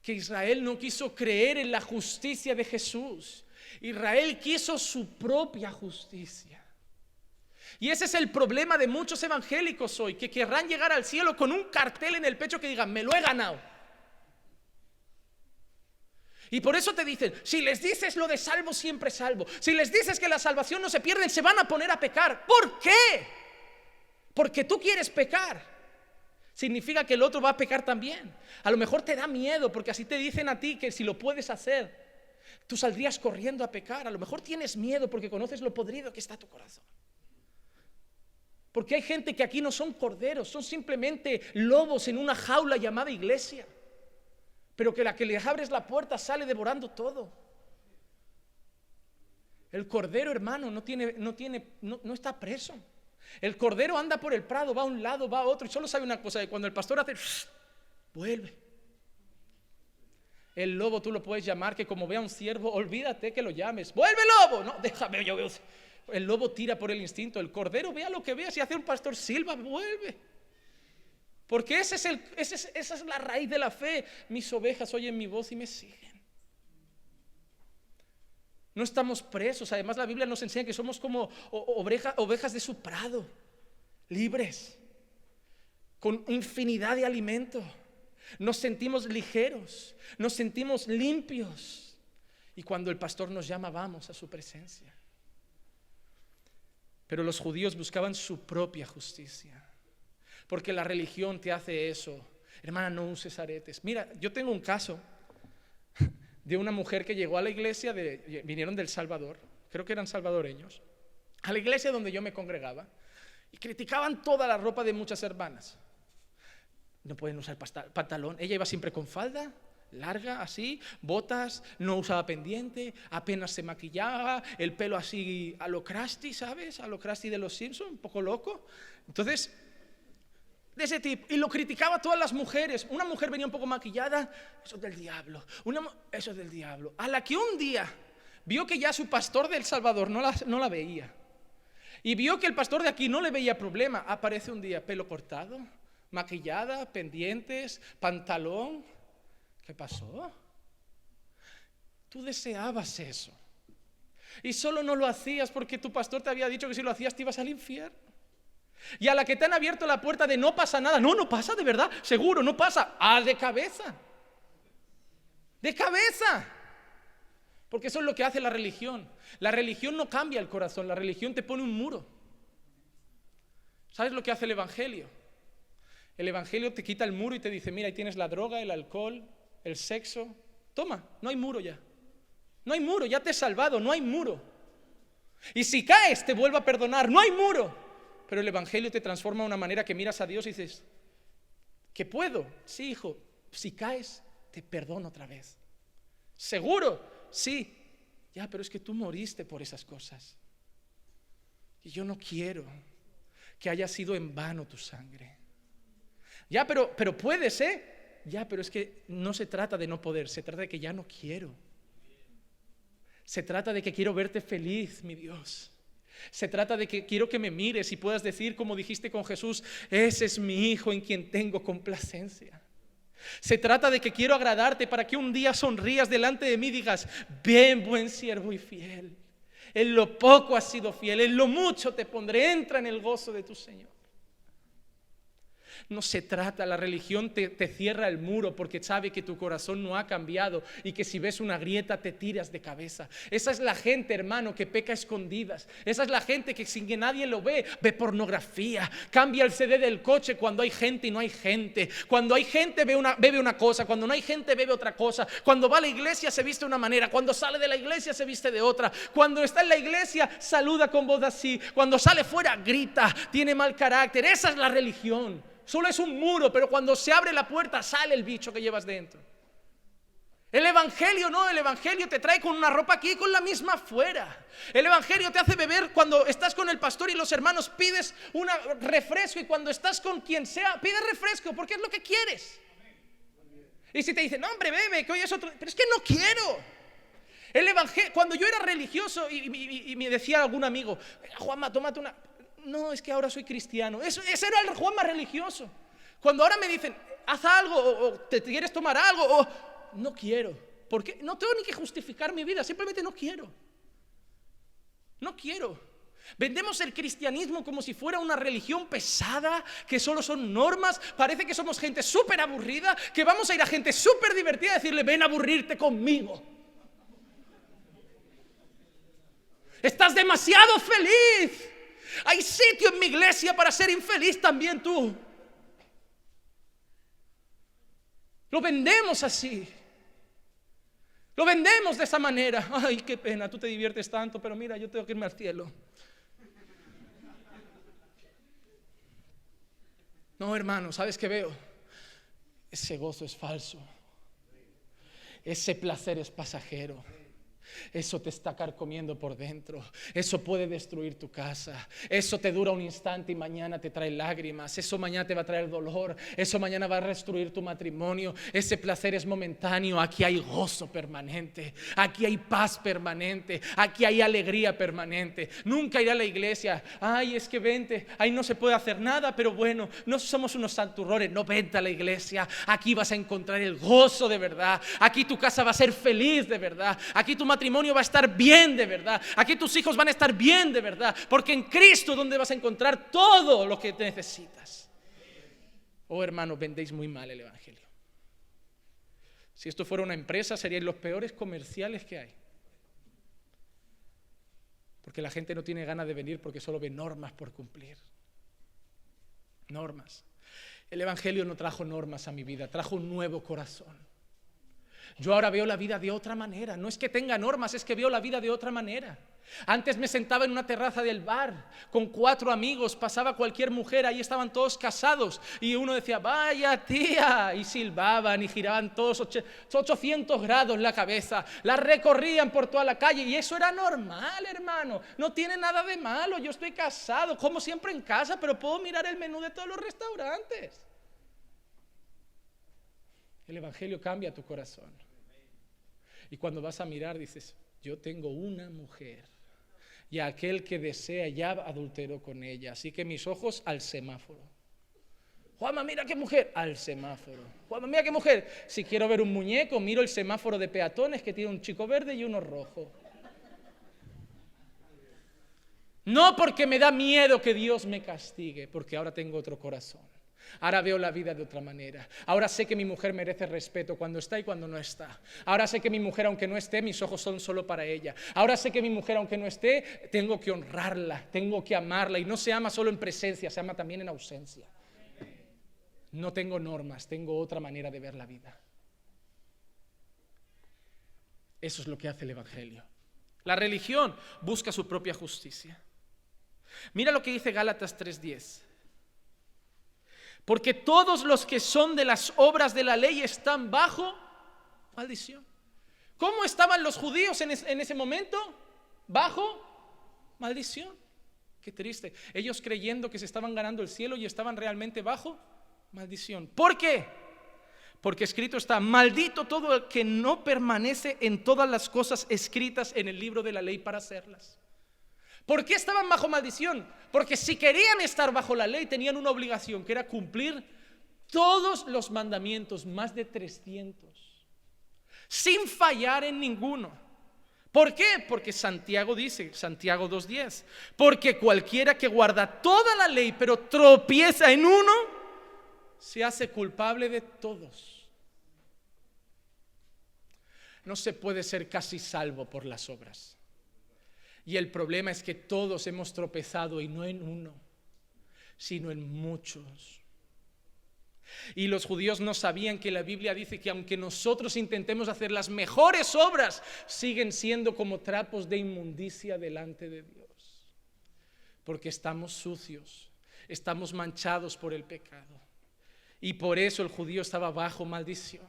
Que Israel no quiso creer en la justicia de Jesús. Israel quiso su propia justicia. Y ese es el problema de muchos evangélicos hoy, que querrán llegar al cielo con un cartel en el pecho que digan: me lo he ganado. Y por eso te dicen, si les dices lo de salvo, siempre salvo, si les dices que la salvación no se pierde, se van a poner a pecar. ¿Por qué? Porque tú quieres pecar. Significa que el otro va a pecar también. A lo mejor te da miedo porque así te dicen a ti que si lo puedes hacer, tú saldrías corriendo a pecar. A lo mejor tienes miedo porque conoces lo podrido que está tu corazón. Porque hay gente que aquí no son corderos, son simplemente lobos en una jaula llamada iglesia, pero que la que le abres la puerta sale devorando todo. El cordero, hermano, no está preso. El cordero anda por el prado, va a un lado, va a otro, y solo sabe una cosa: que cuando el pastor hace, vuelve. El lobo tú lo puedes llamar, que como vea un ciervo, olvídate que lo llames. ¡Vuelve, lobo! No, déjame, yo veo. El lobo tira por el instinto. El cordero, vea lo que vea. Si hace un pastor, silba, vuelve. Porque esa es la raíz de la fe. Mis ovejas oyen mi voz y me siguen. No estamos presos. Además la Biblia nos enseña que somos como ovejas de su prado, libres, con infinidad de alimento. Nos sentimos ligeros, nos sentimos limpios. Y cuando el pastor nos llama, vamos a su presencia. Pero los judíos buscaban su propia justicia, porque la religión te hace eso. Hermana, no uses aretes. Mira, yo tengo un caso de una mujer que llegó a la iglesia, vinieron del Salvador, creo que eran salvadoreños, a la iglesia donde yo me congregaba, y criticaban toda la ropa de muchas hermanas. No pueden usar pantalón. Ella iba siempre con falda larga, así, botas, no usaba pendiente, apenas se maquillaba, el pelo así a lo Krusty, ¿sabes? A lo Krusty de los Simpsons, un poco loco. Entonces, de ese tipo, y lo criticaba a todas las mujeres. Una mujer venía un poco maquillada, eso es del diablo, eso es del diablo. A la que un día vio que ya su pastor de El Salvador no la veía, y vio que el pastor de aquí no le veía problema, aparece un día pelo cortado, maquillada, pendientes, pantalón. ¿Qué pasó? Tú deseabas eso y solo no lo hacías porque tu pastor te había dicho que si lo hacías te ibas al infierno. Y a la que te han abierto la puerta de no pasa nada, no pasa de verdad, seguro, no pasa, de cabeza. De cabeza. Porque eso es lo que hace la religión. La religión no cambia el corazón, la religión te pone un muro. ¿Sabes lo que hace el evangelio? El evangelio te quita el muro y te dice: mira, ahí tienes la droga, el alcohol, el sexo. Toma, no hay muro ya. No hay muro, ya te he salvado, no hay muro. Y si caes, te vuelvo a perdonar, no hay muro. Pero el evangelio te transforma de una manera que miras a Dios y dices: ¿qué puedo? Sí, hijo, si caes, te perdono otra vez. ¿Seguro? Sí. Ya, pero es que tú moriste por esas cosas. Y yo no quiero que haya sido en vano tu sangre. Ya, pero puedes, ¿eh? Ya, pero es que no se trata de no poder, se trata de que ya no quiero. Se trata de que quiero verte feliz, mi Dios. Se trata de que quiero que me mires y puedas decir, como dijiste con Jesús: ese es mi hijo en quien tengo complacencia. Se trata de que quiero agradarte para que un día sonrías delante de mí y digas: bien, buen siervo y fiel. En lo poco has sido fiel, en lo mucho te pondré, entra en el gozo de tu Señor. No se trata, la religión te cierra el muro porque sabe que tu corazón no ha cambiado y que si ves una grieta te tiras de cabeza. Esa es la gente, hermano, que peca a escondidas. Esa es la gente que sin que nadie lo ve pornografía, cambia el CD del coche cuando hay gente y no hay gente. Cuando hay gente bebe una cosa, cuando no hay gente bebe otra cosa. Cuando va a la iglesia se viste de una manera, cuando sale de la iglesia se viste de otra. Cuando está en la iglesia saluda con voz así, cuando sale fuera grita, tiene mal carácter. Esa es la religión. Solo es un muro, pero cuando se abre la puerta sale el bicho que llevas dentro. El evangelio no, el evangelio te trae con una ropa aquí y con la misma afuera. El evangelio te hace beber cuando estás con el pastor y los hermanos, pides un refresco, y cuando estás con quien sea pides refresco porque es lo que quieres. Y si te dicen, no hombre, bebe, que hoy es otro, pero es que no quiero. El evangelio, cuando yo era religioso y me decía algún amigo, Juanma, tómate una... No, es que ahora soy cristiano. Ese era el Juan más religioso. Cuando ahora me dicen, haz algo, o te quieres tomar algo, o no quiero. ¿Por qué? No tengo ni que justificar mi vida, simplemente no quiero. No quiero. Vendemos el cristianismo como si fuera una religión pesada, que solo son normas. Parece que somos gente súper aburrida, que vamos a ir a gente súper divertida a decirle, ven a aburrirte conmigo. Estás demasiado feliz. Hay sitio en mi iglesia para ser infeliz también tú. Lo vendemos así. Lo vendemos de esa manera. Ay, qué pena, tú te diviertes tanto, pero mira, yo tengo que irme al cielo. No, hermano, ¿sabes qué veo? Ese gozo es falso. Ese placer es pasajero. Eso te está carcomiendo por dentro. Eso puede destruir tu casa. Eso te dura un instante y mañana te trae lágrimas. Eso mañana te va a traer dolor. Eso mañana va a destruir tu matrimonio. Ese placer es momentáneo. Aquí hay gozo permanente. Aquí hay paz permanente. Aquí hay alegría permanente. Nunca iré a la iglesia. Ay, es que vente. Ahí no se puede hacer nada, pero bueno, no somos unos santurrones. No, vente a la iglesia. Aquí vas a encontrar el gozo de verdad. Aquí tu casa va a ser feliz de verdad. Aquí tu matrimonio va a estar bien de verdad. Aquí tus hijos van a estar bien de verdad. Porque en Cristo es donde vas a encontrar todo lo que necesitas. Oh, hermanos, vendéis muy mal el evangelio. Si esto fuera una empresa, serían los peores comerciales que hay. Porque la gente no tiene ganas de venir porque solo ve normas por cumplir. Normas. El evangelio no trajo normas a mi vida, trajo un nuevo corazón. Yo ahora veo la vida de otra manera. No es que tenga normas, es que veo la vida de otra manera. Antes me sentaba en una terraza del bar con 4 amigos, pasaba cualquier mujer, ahí estaban todos casados y uno decía, vaya tía, y silbaban y giraban todos 800 grados la cabeza, la recorrían por toda la calle y eso era normal, hermano. No tiene nada de malo, yo estoy casado, como siempre en casa, pero puedo mirar el menú de todos los restaurantes. El evangelio cambia tu corazón. Y cuando vas a mirar dices, yo tengo una mujer y aquel que desea ya adulteró con ella, así que mis ojos al semáforo. Juanma, mira qué mujer, al semáforo. Juanma, mira qué mujer. Si quiero ver un muñeco, miro el semáforo de peatones que tiene un chico verde y uno rojo. No porque me da miedo que Dios me castigue, porque ahora tengo otro corazón. Ahora veo la vida de otra manera. Ahora sé que mi mujer merece respeto cuando está y cuando no está. Ahora sé que mi mujer, aunque no esté, mis ojos son solo para ella. Ahora sé que mi mujer, aunque no esté, tengo que honrarla, tengo que amarla. Y no se ama solo en presencia, se ama también en ausencia. No tengo normas, tengo otra manera de ver la vida. Eso es lo que hace el evangelio. La religión busca su propia justicia. Mira lo que dice Gálatas 3:10. Porque todos los que son de las obras de la ley están bajo maldición. ¿Cómo estaban los judíos en ese momento? Bajo maldición. Qué triste. Ellos creyendo que se estaban ganando el cielo y estaban realmente bajo maldición. ¿Por qué? Porque escrito está, maldito todo el que no permanece en todas las cosas escritas en el libro de la ley para hacerlas. ¿Por qué estaban bajo maldición? Porque si querían estar bajo la ley tenían una obligación, que era cumplir todos los mandamientos, más de 300, sin fallar en ninguno. ¿Por qué? Porque Santiago dice, Santiago 2:10, porque cualquiera que guarda toda la ley pero tropieza en uno, se hace culpable de todos. No se puede ser casi salvo por las obras. Y el problema es que todos hemos tropezado, y no en uno, sino en muchos. Y los judíos no sabían que la Biblia dice que aunque nosotros intentemos hacer las mejores obras, siguen siendo como trapos de inmundicia delante de Dios. Porque estamos sucios, estamos manchados por el pecado. Y por eso el judío estaba bajo maldición.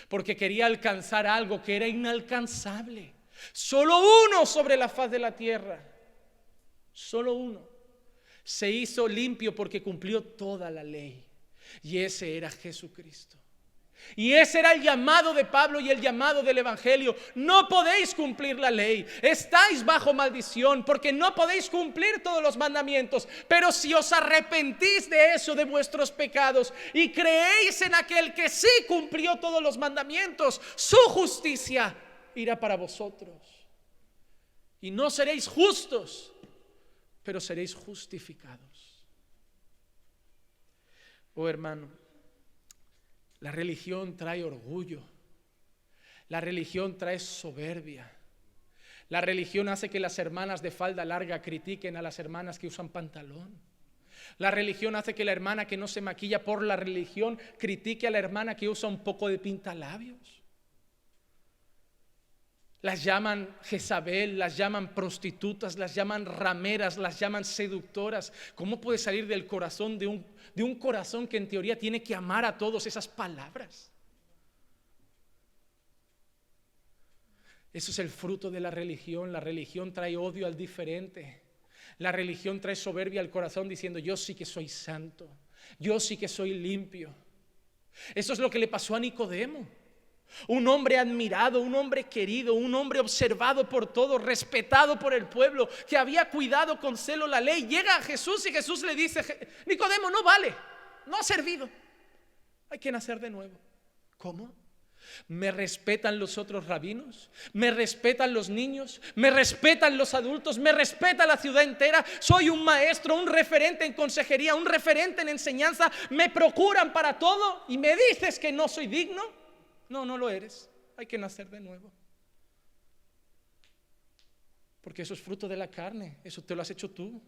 Porque quería alcanzar algo que era inalcanzable. Solo uno sobre la faz de la tierra, solo uno, se hizo limpio porque cumplió toda la ley. Y ese era Jesucristo. Y ese era el llamado de Pablo y el llamado del Evangelio. No podéis cumplir la ley, estáis bajo maldición, porque no podéis cumplir todos los mandamientos. Pero si os arrepentís de eso, de vuestros pecados, y creéis en aquel que sí cumplió todos los mandamientos, su justicia irá para vosotros. Y no seréis justos, pero seréis justificados. Oh hermano, la religión trae orgullo, la religión trae soberbia, la religión hace que las hermanas de falda larga critiquen a las hermanas que usan pantalón. La religión hace que la hermana que no se maquilla por la religión critique a la hermana que usa un poco de pintalabios. Las llaman Jezabel, las llaman prostitutas, las llaman rameras, las llaman seductoras. ¿Cómo puede salir del corazón de un corazón que en teoría tiene que amar a todos esas palabras? Eso es el fruto de la religión. La religión trae odio al diferente. La religión trae soberbia al corazón diciendo: yo sí que soy santo, yo sí que soy limpio. Eso es lo que le pasó a Nicodemo. Un hombre admirado, un hombre querido, un hombre observado por todos, respetado por el pueblo, que había cuidado con celo la ley. Llega a Jesús y Jesús le dice: Nicodemo, no vale, no ha servido, hay que nacer de nuevo. ¿Cómo? ¿Me respetan los otros rabinos? ¿Me respetan los niños? ¿Me respetan los adultos? ¿Me respeta la ciudad entera? Soy un maestro, un referente en consejería, un referente en enseñanza. ¿Me procuran para todo? ¿Y me dices que no soy digno? No, no lo eres. Hay que nacer de nuevo. Porque eso es fruto de la carne. Eso te lo has hecho tú.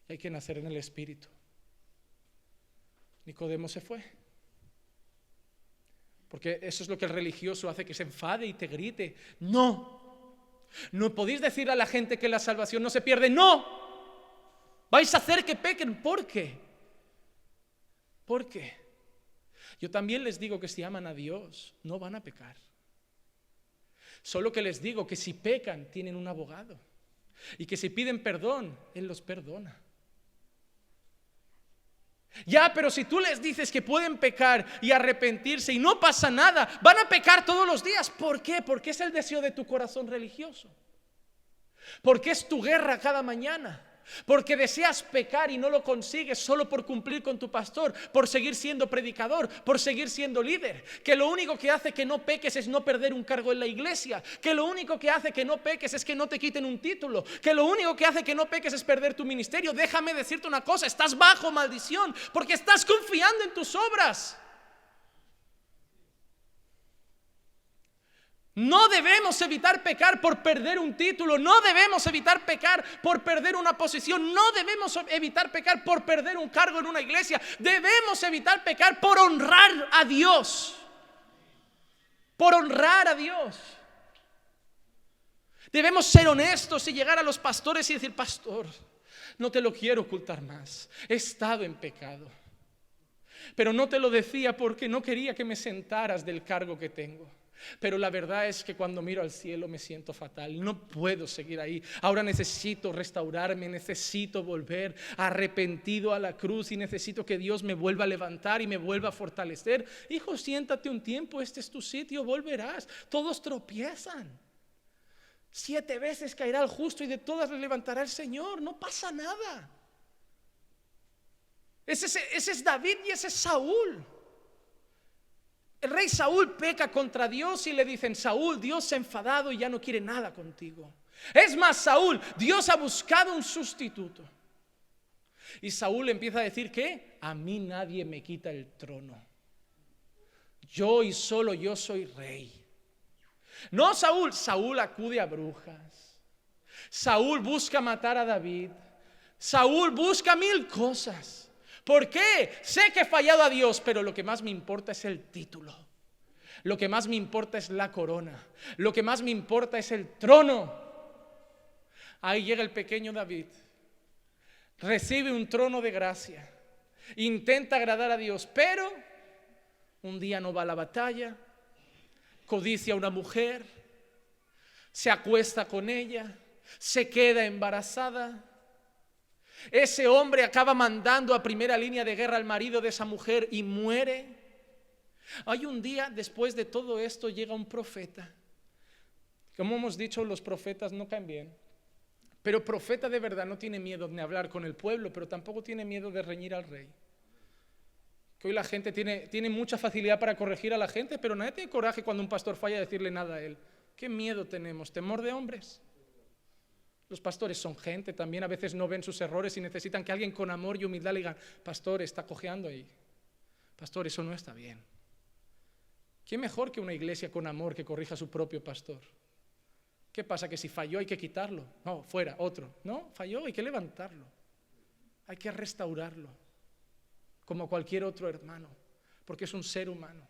Y hay que nacer en el Espíritu. Nicodemo se fue. Porque eso es lo que el religioso hace, que se enfade y te grite. No. No podéis decir a la gente que la salvación no se pierde. No. Vais a hacer que pequen. ¿Por qué? ¿Por qué? Yo también les digo que si aman a Dios, no van a pecar. Solo que les digo que si pecan, tienen un abogado. Y que si piden perdón, Él los perdona. Ya, pero si tú les dices que pueden pecar y arrepentirse y no pasa nada, van a pecar todos los días. ¿Por qué? Porque es el deseo de tu corazón religioso. Porque es tu guerra cada mañana. Porque deseas pecar y no lo consigues solo por cumplir con tu pastor, por seguir siendo predicador, por seguir siendo líder. Que lo único que hace que no peques es no perder un cargo en la iglesia. Que lo único que hace que no peques es que no te quiten un título. Que lo único que hace que no peques es perder tu ministerio. Déjame decirte una cosa: estás bajo maldición porque estás confiando en tus obras. No debemos evitar pecar por perder un título. No debemos evitar pecar por perder una posición. No debemos evitar pecar por perder un cargo en una iglesia. Debemos evitar pecar por honrar a Dios. Por honrar a Dios. Debemos ser honestos y llegar a los pastores y decir: pastor, no te lo quiero ocultar más. He estado en pecado. Pero no te lo decía porque no quería que me sentaras del cargo que tengo. Pero la verdad es que cuando miro al cielo me siento fatal. No puedo seguir ahí. Ahora necesito restaurarme, necesito volver arrepentido a la cruz y necesito que Dios me vuelva a levantar y me vuelva a fortalecer. Hijo, siéntate un tiempo, este es tu sitio, volverás. Todos tropiezan. 7 veces caerá el justo y de todas le levantará el Señor. No pasa nada. Ese es David y ese es Saúl. El rey Saúl peca contra Dios y le dicen: Saúl, Dios se ha enfadado y ya no quiere nada contigo. Es más, Saúl, Dios ha buscado un sustituto. Y Saúl empieza a decir que a mí nadie me quita el trono. Yo y solo yo soy rey. No Saúl, Saúl acude a brujas. Saúl busca matar a David. Saúl busca 1000 cosas. ¿Por qué? Sé que he fallado a Dios, pero lo que más me importa es el título. Lo que más me importa es la corona. Lo que más me importa es el trono. Ahí llega el pequeño David. Recibe un trono de gracia. Intenta agradar a Dios, pero un día no va a la batalla. Codicia a una mujer. Se acuesta con ella. Se queda embarazada. Ese hombre acaba mandando a primera línea de guerra al marido de esa mujer y muere. Hay un día, después de todo esto, llega un profeta. Como hemos dicho, los profetas no caen bien. Pero profeta de verdad no tiene miedo de hablar con el pueblo, pero tampoco tiene miedo de reñir al rey. Que hoy la gente tiene mucha facilidad para corregir a la gente, pero nadie tiene coraje cuando un pastor falla de decirle nada a él. ¿Qué miedo tenemos? ¿Temor de hombres? Los pastores son gente, también a veces no ven sus errores y necesitan que alguien con amor y humildad le diga: pastor, está cojeando ahí. Pastor, eso no está bien. ¿Qué mejor que una iglesia con amor que corrija a su propio pastor? ¿Qué pasa? ¿Que si falló hay que quitarlo? No, fuera, otro. No, falló, hay que levantarlo. Hay que restaurarlo. Como cualquier otro hermano, porque es un ser humano.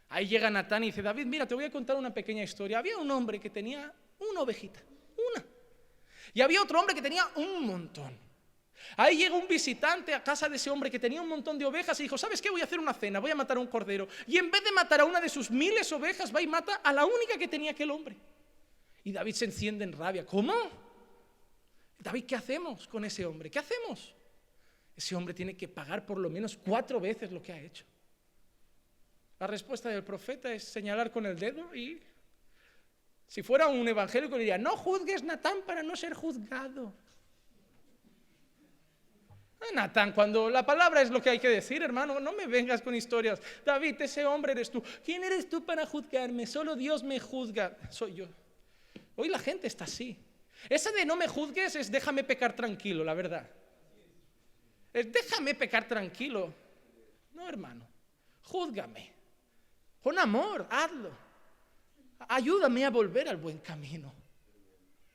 Ahí llega Natán y dice: David, mira, te voy a contar una pequeña historia. Había un hombre que tenía una ovejita, una. Y había otro hombre que tenía un montón. Ahí llega un visitante a casa de ese hombre que tenía un montón de ovejas y dijo: ¿sabes qué? Voy a hacer una cena, voy a matar a un cordero. Y en vez de matar a una de sus 1000 ovejas, va y mata a la única que tenía aquel hombre. Y David se enciende en rabia. ¿Cómo? David, ¿qué hacemos con ese hombre? ¿Qué hacemos? Ese hombre tiene que pagar por lo menos 4 veces lo que ha hecho. La respuesta del profeta es señalar con el dedo y... si fuera un evangélico diría: no juzgues, Natán, para no ser juzgado. Natán, cuando la palabra es lo que hay que decir, hermano, no me vengas con historias. David, ese hombre eres tú. ¿Quién eres tú para juzgarme? Solo Dios me juzga. Soy yo. Hoy la gente está así. Ese de no me juzgues es déjame pecar tranquilo, la verdad. Es déjame pecar tranquilo. No, hermano, júzgame. Con amor, hazlo. Ayúdame a volver al buen camino.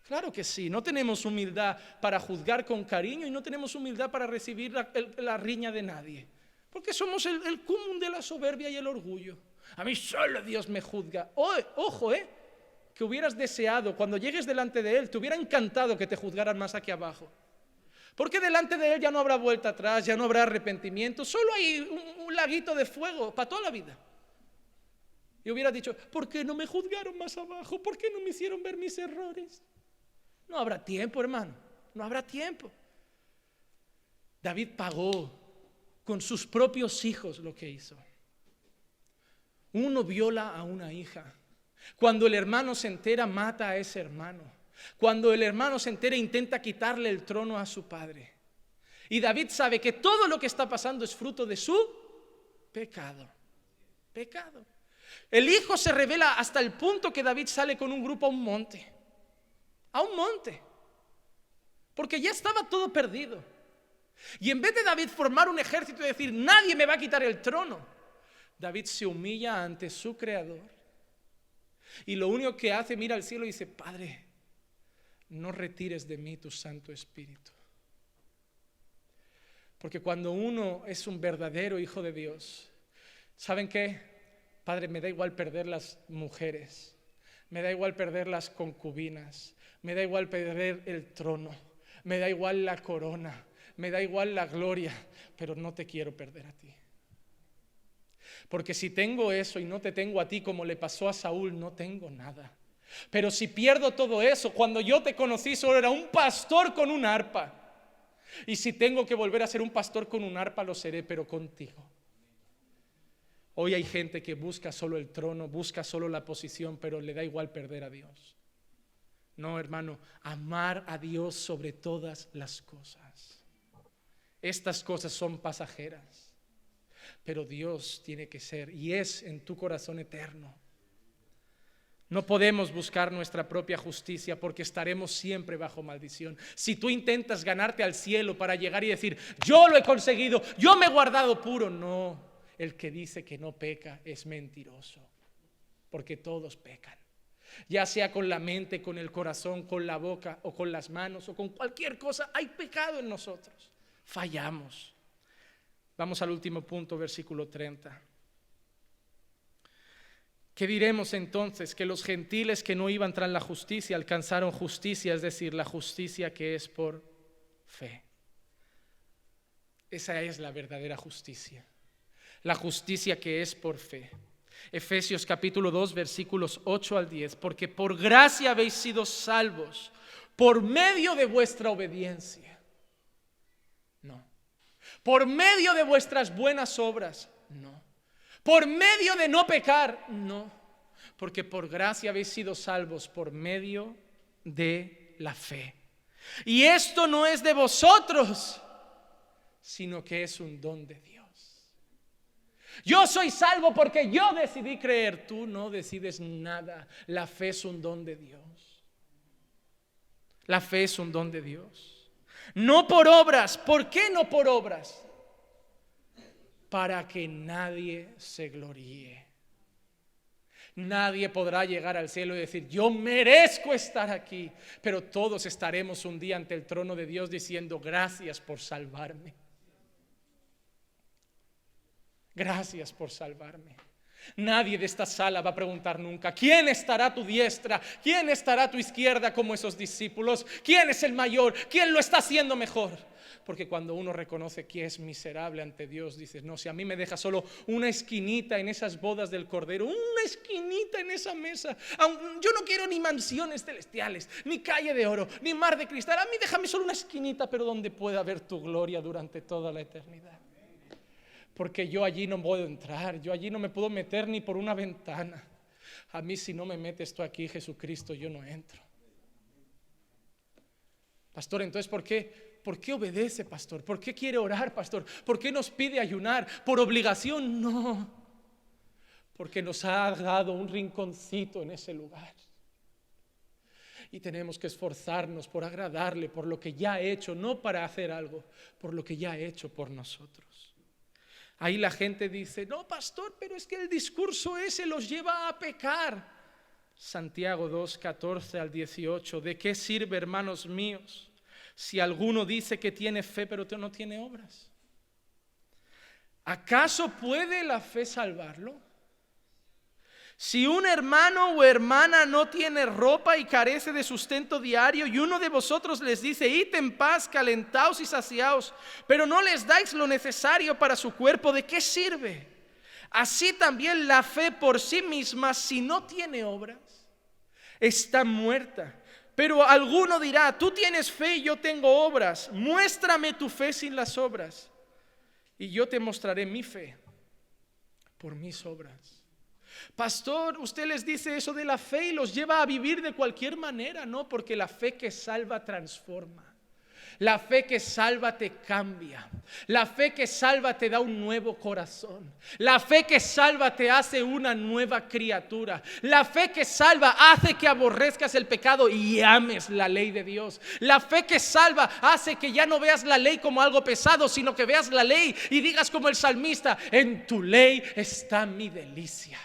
Claro que sí, no tenemos humildad para juzgar con cariño y no tenemos humildad para recibir la riña de nadie. Porque somos el cúmulo de la soberbia y el orgullo. A mí solo Dios me juzga. Ojo, que hubieras deseado cuando llegues delante de Él, te hubiera encantado que te juzgaran más aquí abajo. Porque delante de Él ya no habrá vuelta atrás, ya no habrá arrepentimiento, solo hay un laguito de fuego para toda la vida. Y hubieras dicho: ¿por qué no me juzgaron más abajo? ¿Por qué no me hicieron ver mis errores? No habrá tiempo, hermano, no habrá tiempo. David pagó con sus propios hijos lo que hizo. Uno viola a una hija. Cuando el hermano se entera, mata a ese hermano. Cuando el hermano se entera, intenta quitarle el trono a su padre. Y David sabe que todo lo que está pasando es fruto de su pecado. Pecado. El hijo se revela hasta el punto que David sale con un grupo a un monte. A un monte. Porque ya estaba todo perdido. Y en vez de David formar un ejército y decir: nadie me va a quitar el trono, David se humilla ante su creador. Y lo único que hace, mira al cielo y dice: Padre, no retires de mí tu Santo Espíritu. Porque cuando uno es un verdadero hijo de Dios, ¿saben qué? Padre, me da igual perder las mujeres, me da igual perder las concubinas, me da igual perder el trono, me da igual la corona, me da igual la gloria, pero no te quiero perder a ti. Porque si tengo eso y no te tengo a ti, como le pasó a Saúl, no tengo nada. Pero si pierdo todo eso, cuando yo te conocí solo era un pastor con un arpa. Y si tengo que volver a ser un pastor con un arpa, lo seré, pero contigo. Hoy hay gente que busca solo el trono, busca solo la posición, pero le da igual perder a Dios. No, hermano, amar a Dios sobre todas las cosas. Estas cosas son pasajeras. Pero Dios tiene que ser y es en tu corazón eterno. No podemos buscar nuestra propia justicia porque estaremos siempre bajo maldición. Si tú intentas ganarte al cielo para llegar y decir, yo lo he conseguido, yo me he guardado puro, no. El que dice que no peca es mentiroso, porque todos pecan. Ya sea con la mente, con el corazón, con la boca o con las manos o con cualquier cosa, hay pecado en nosotros. Fallamos. Vamos al último punto, versículo 30. ¿Qué diremos entonces? Que los gentiles que no iban tras la justicia alcanzaron justicia, es decir, la justicia que es por fe. Esa es la verdadera justicia, la justicia que es por fe. Efesios capítulo 2 versículos 8 al 10, porque por gracia habéis sido salvos por medio de vuestra obediencia. No. Por medio de vuestras buenas obras. No. Por medio de no pecar, no, porque por gracia habéis sido salvos por medio de la fe. Y esto no es de vosotros, sino que es un don de Dios. Yo soy salvo porque yo decidí creer, tú no decides nada. La fe es un don de Dios. La fe es un don de Dios. No por obras. ¿Por qué no por obras? Para que nadie se gloríe. Nadie podrá llegar al cielo y decir, yo merezco estar aquí. Pero todos estaremos un día ante el trono de Dios diciendo, gracias por salvarme. Gracias por salvarme. Nadie de esta sala va a preguntar nunca, ¿quién estará a tu diestra? ¿Quién estará a tu izquierda como esos discípulos? ¿Quién es el mayor? ¿Quién lo está haciendo mejor? Porque cuando uno reconoce que es miserable ante Dios, dices, no, si a mí me deja solo una esquinita en esas bodas del Cordero, una esquinita en esa mesa, yo no quiero ni mansiones celestiales, ni calle de oro, ni mar de cristal, a mí déjame solo una esquinita, pero donde pueda ver tu gloria durante toda la eternidad. Porque yo allí no puedo entrar, yo allí no me puedo meter ni por una ventana. A mí si no me metes tú aquí, Jesucristo, yo no entro. Pastor, entonces ¿por qué obedece, pastor? ¿Por qué quiere orar, pastor? ¿Por qué nos pide ayunar? ¿Por obligación? No, porque nos ha dado un rinconcito en ese lugar. Y tenemos que esforzarnos por agradarle, por lo que ya ha hecho, no para hacer algo, por lo que ya ha hecho por nosotros. Ahí la gente dice, no, pastor, pero es que el discurso ese los lleva a pecar. Santiago 2, 14 al 18, ¿de qué sirve, hermanos míos, si alguno dice que tiene fe pero no tiene obras? ¿Acaso puede la fe salvarlo? Si un hermano o hermana no tiene ropa y carece de sustento diario, y uno de vosotros les dice, id en paz, calentaos y saciaos, pero no les dais lo necesario para su cuerpo, ¿de qué sirve? Así también la fe por sí misma, si no tiene obras, está muerta. Pero alguno dirá, tú tienes fe y yo tengo obras, muéstrame tu fe sin las obras, y yo te mostraré mi fe por mis obras. Pastor, usted les dice eso de la fe y los lleva a vivir de cualquier manera. No, porque la fe que salva transforma. La fe que salva te cambia. La fe que salva te da un nuevo corazón. La fe que salva te hace una nueva criatura. La fe que salva hace que aborrezcas el pecado y ames la ley de Dios. La fe que salva hace que ya no veas la ley como algo pesado, sino que veas la ley y digas como el salmista, en tu ley está mi delicia.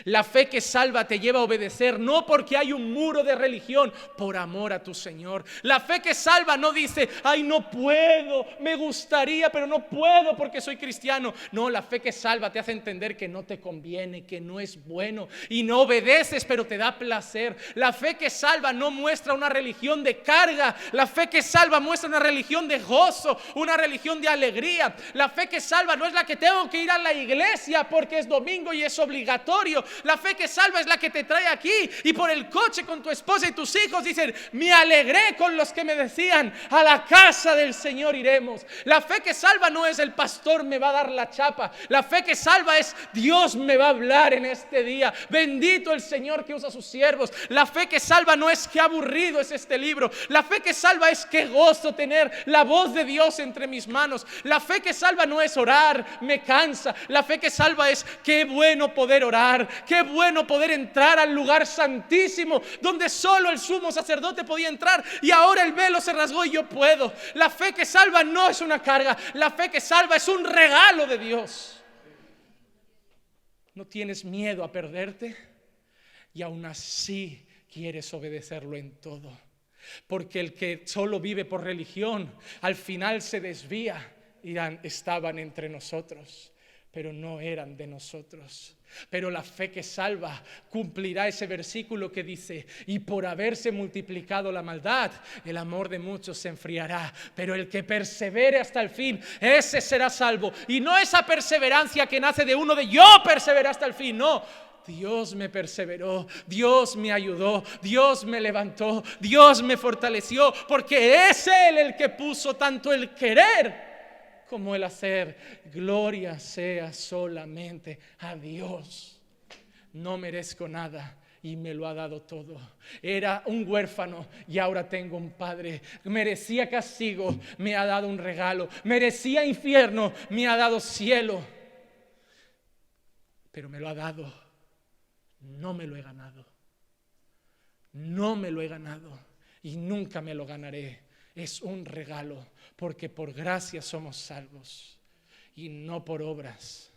La fe que salva te lleva a obedecer, no porque hay un muro de religión, por amor a tu Señor. La fe que salva no dice, ay, no puedo, me gustaría, pero no puedo porque soy cristiano. No, la fe que salva te hace entender que no te conviene, que no es bueno, y no obedeces, pero te da placer. La fe que salva no muestra una religión de carga. La fe que salva muestra una religión de gozo, una religión de alegría. La fe que salva no es la que tengo que ir a la iglesia porque es domingo y es obligatorio. La fe que salva es la que te trae aquí y por el coche con tu esposa y tus hijos dicen, me alegré con los que me decían, a la casa del Señor iremos. La fe que salva no es el pastor me va a dar la chapa. La fe que salva es Dios me va a hablar en este día. Bendito el Señor que usa a sus siervos. La fe que salva no es qué aburrido es este libro. La fe que salva es qué gozo tener la voz de Dios entre mis manos. La fe que salva no es orar, me cansa. La fe que salva es qué bueno poder orar. entrar. Qué bueno poder entrar al lugar santísimo, donde solo el sumo sacerdote podía entrar, y ahora el velo se rasgó y yo puedo. La fe que salva no es una carga, la fe que salva es un regalo de Dios. No tienes miedo a perderte y aún así quieres obedecerlo en todo. Porque el que solo vive por religión, al final se desvía. Dirán, estaban entre nosotros, pero no eran de nosotros. Pero la fe que salva cumplirá ese versículo que dice: y por haberse multiplicado la maldad, el amor de muchos se enfriará, pero el que persevere hasta el fin, ese será salvo. Y no esa perseverancia que nace de uno de yo perseveré hasta el fin, no. Dios me perseveró, Dios me ayudó, Dios me levantó, Dios me fortaleció, porque es Él el que puso tanto el querer como el hacer. Gloria sea solamente a Dios. No merezco nada y me lo ha dado todo. Era un huérfano y ahora tengo un padre. Merecía castigo, me ha dado un regalo. Merecía infierno, me ha dado cielo. Pero me lo ha dado. No me lo he ganado. No me lo he ganado y nunca me lo ganaré. Es un regalo, porque por gracia somos salvos y no por obras,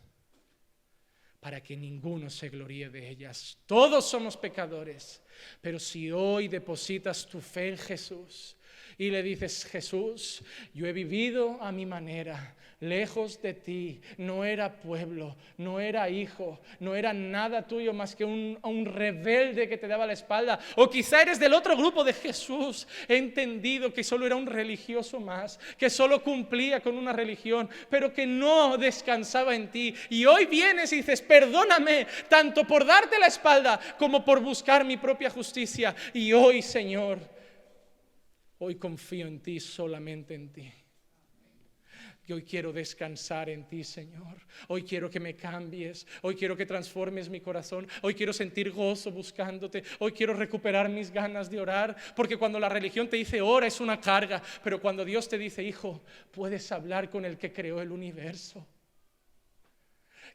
para que ninguno se gloríe de ellas. Todos somos pecadores, pero si hoy depositas tu fe en Jesús y le dices: Jesús, yo he vivido a mi manera, lejos de ti, no era pueblo, no era hijo, no era nada tuyo más que un rebelde que te daba la espalda. O quizá eres del otro grupo de Jesús. He entendido que solo era un religioso más, que solo cumplía con una religión, pero que no descansaba en ti. Y hoy vienes y dices: perdóname, tanto por darte la espalda como por buscar mi propia justicia. Y hoy, Señor, hoy confío en ti, solamente en ti. Y hoy quiero descansar en ti, Señor. Hoy quiero que me cambies. Hoy quiero que transformes mi corazón. Hoy quiero sentir gozo buscándote. Hoy quiero recuperar mis ganas de orar. Porque cuando la religión te dice ora, es una carga. Pero cuando Dios te dice: hijo, puedes hablar con el que creó el universo,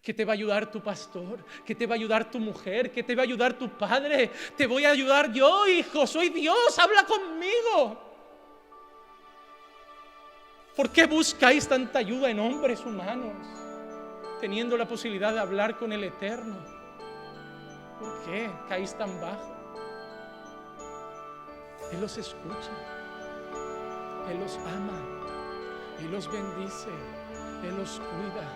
que te va a ayudar tu pastor, que te va a ayudar tu mujer, que te va a ayudar tu padre. Te voy a ayudar yo, hijo. Soy Dios, habla conmigo. ¿Por qué buscáis tanta ayuda en hombres humanos, teniendo la posibilidad de hablar con el Eterno? ¿Por qué caís tan bajo? Él los escucha, Él los ama, Él los bendice, Él los cuida,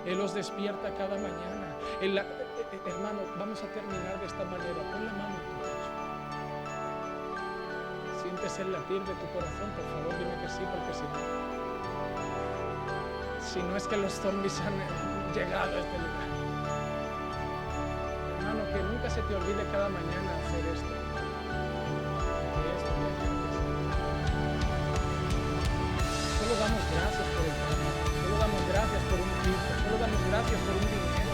Él los despierta cada mañana. Hermano, vamos a terminar de esta manera. Pon la mano en tu pecho. ¿Sientes el latir de tu corazón? Por favor, dime que sí, porque si no es que los zombies han llegado a este lugar. Hermano, que nunca se te olvide cada mañana hacer esto. Solo damos gracias por el trabajo, solo damos gracias por un hijo, solo damos gracias por un dinero.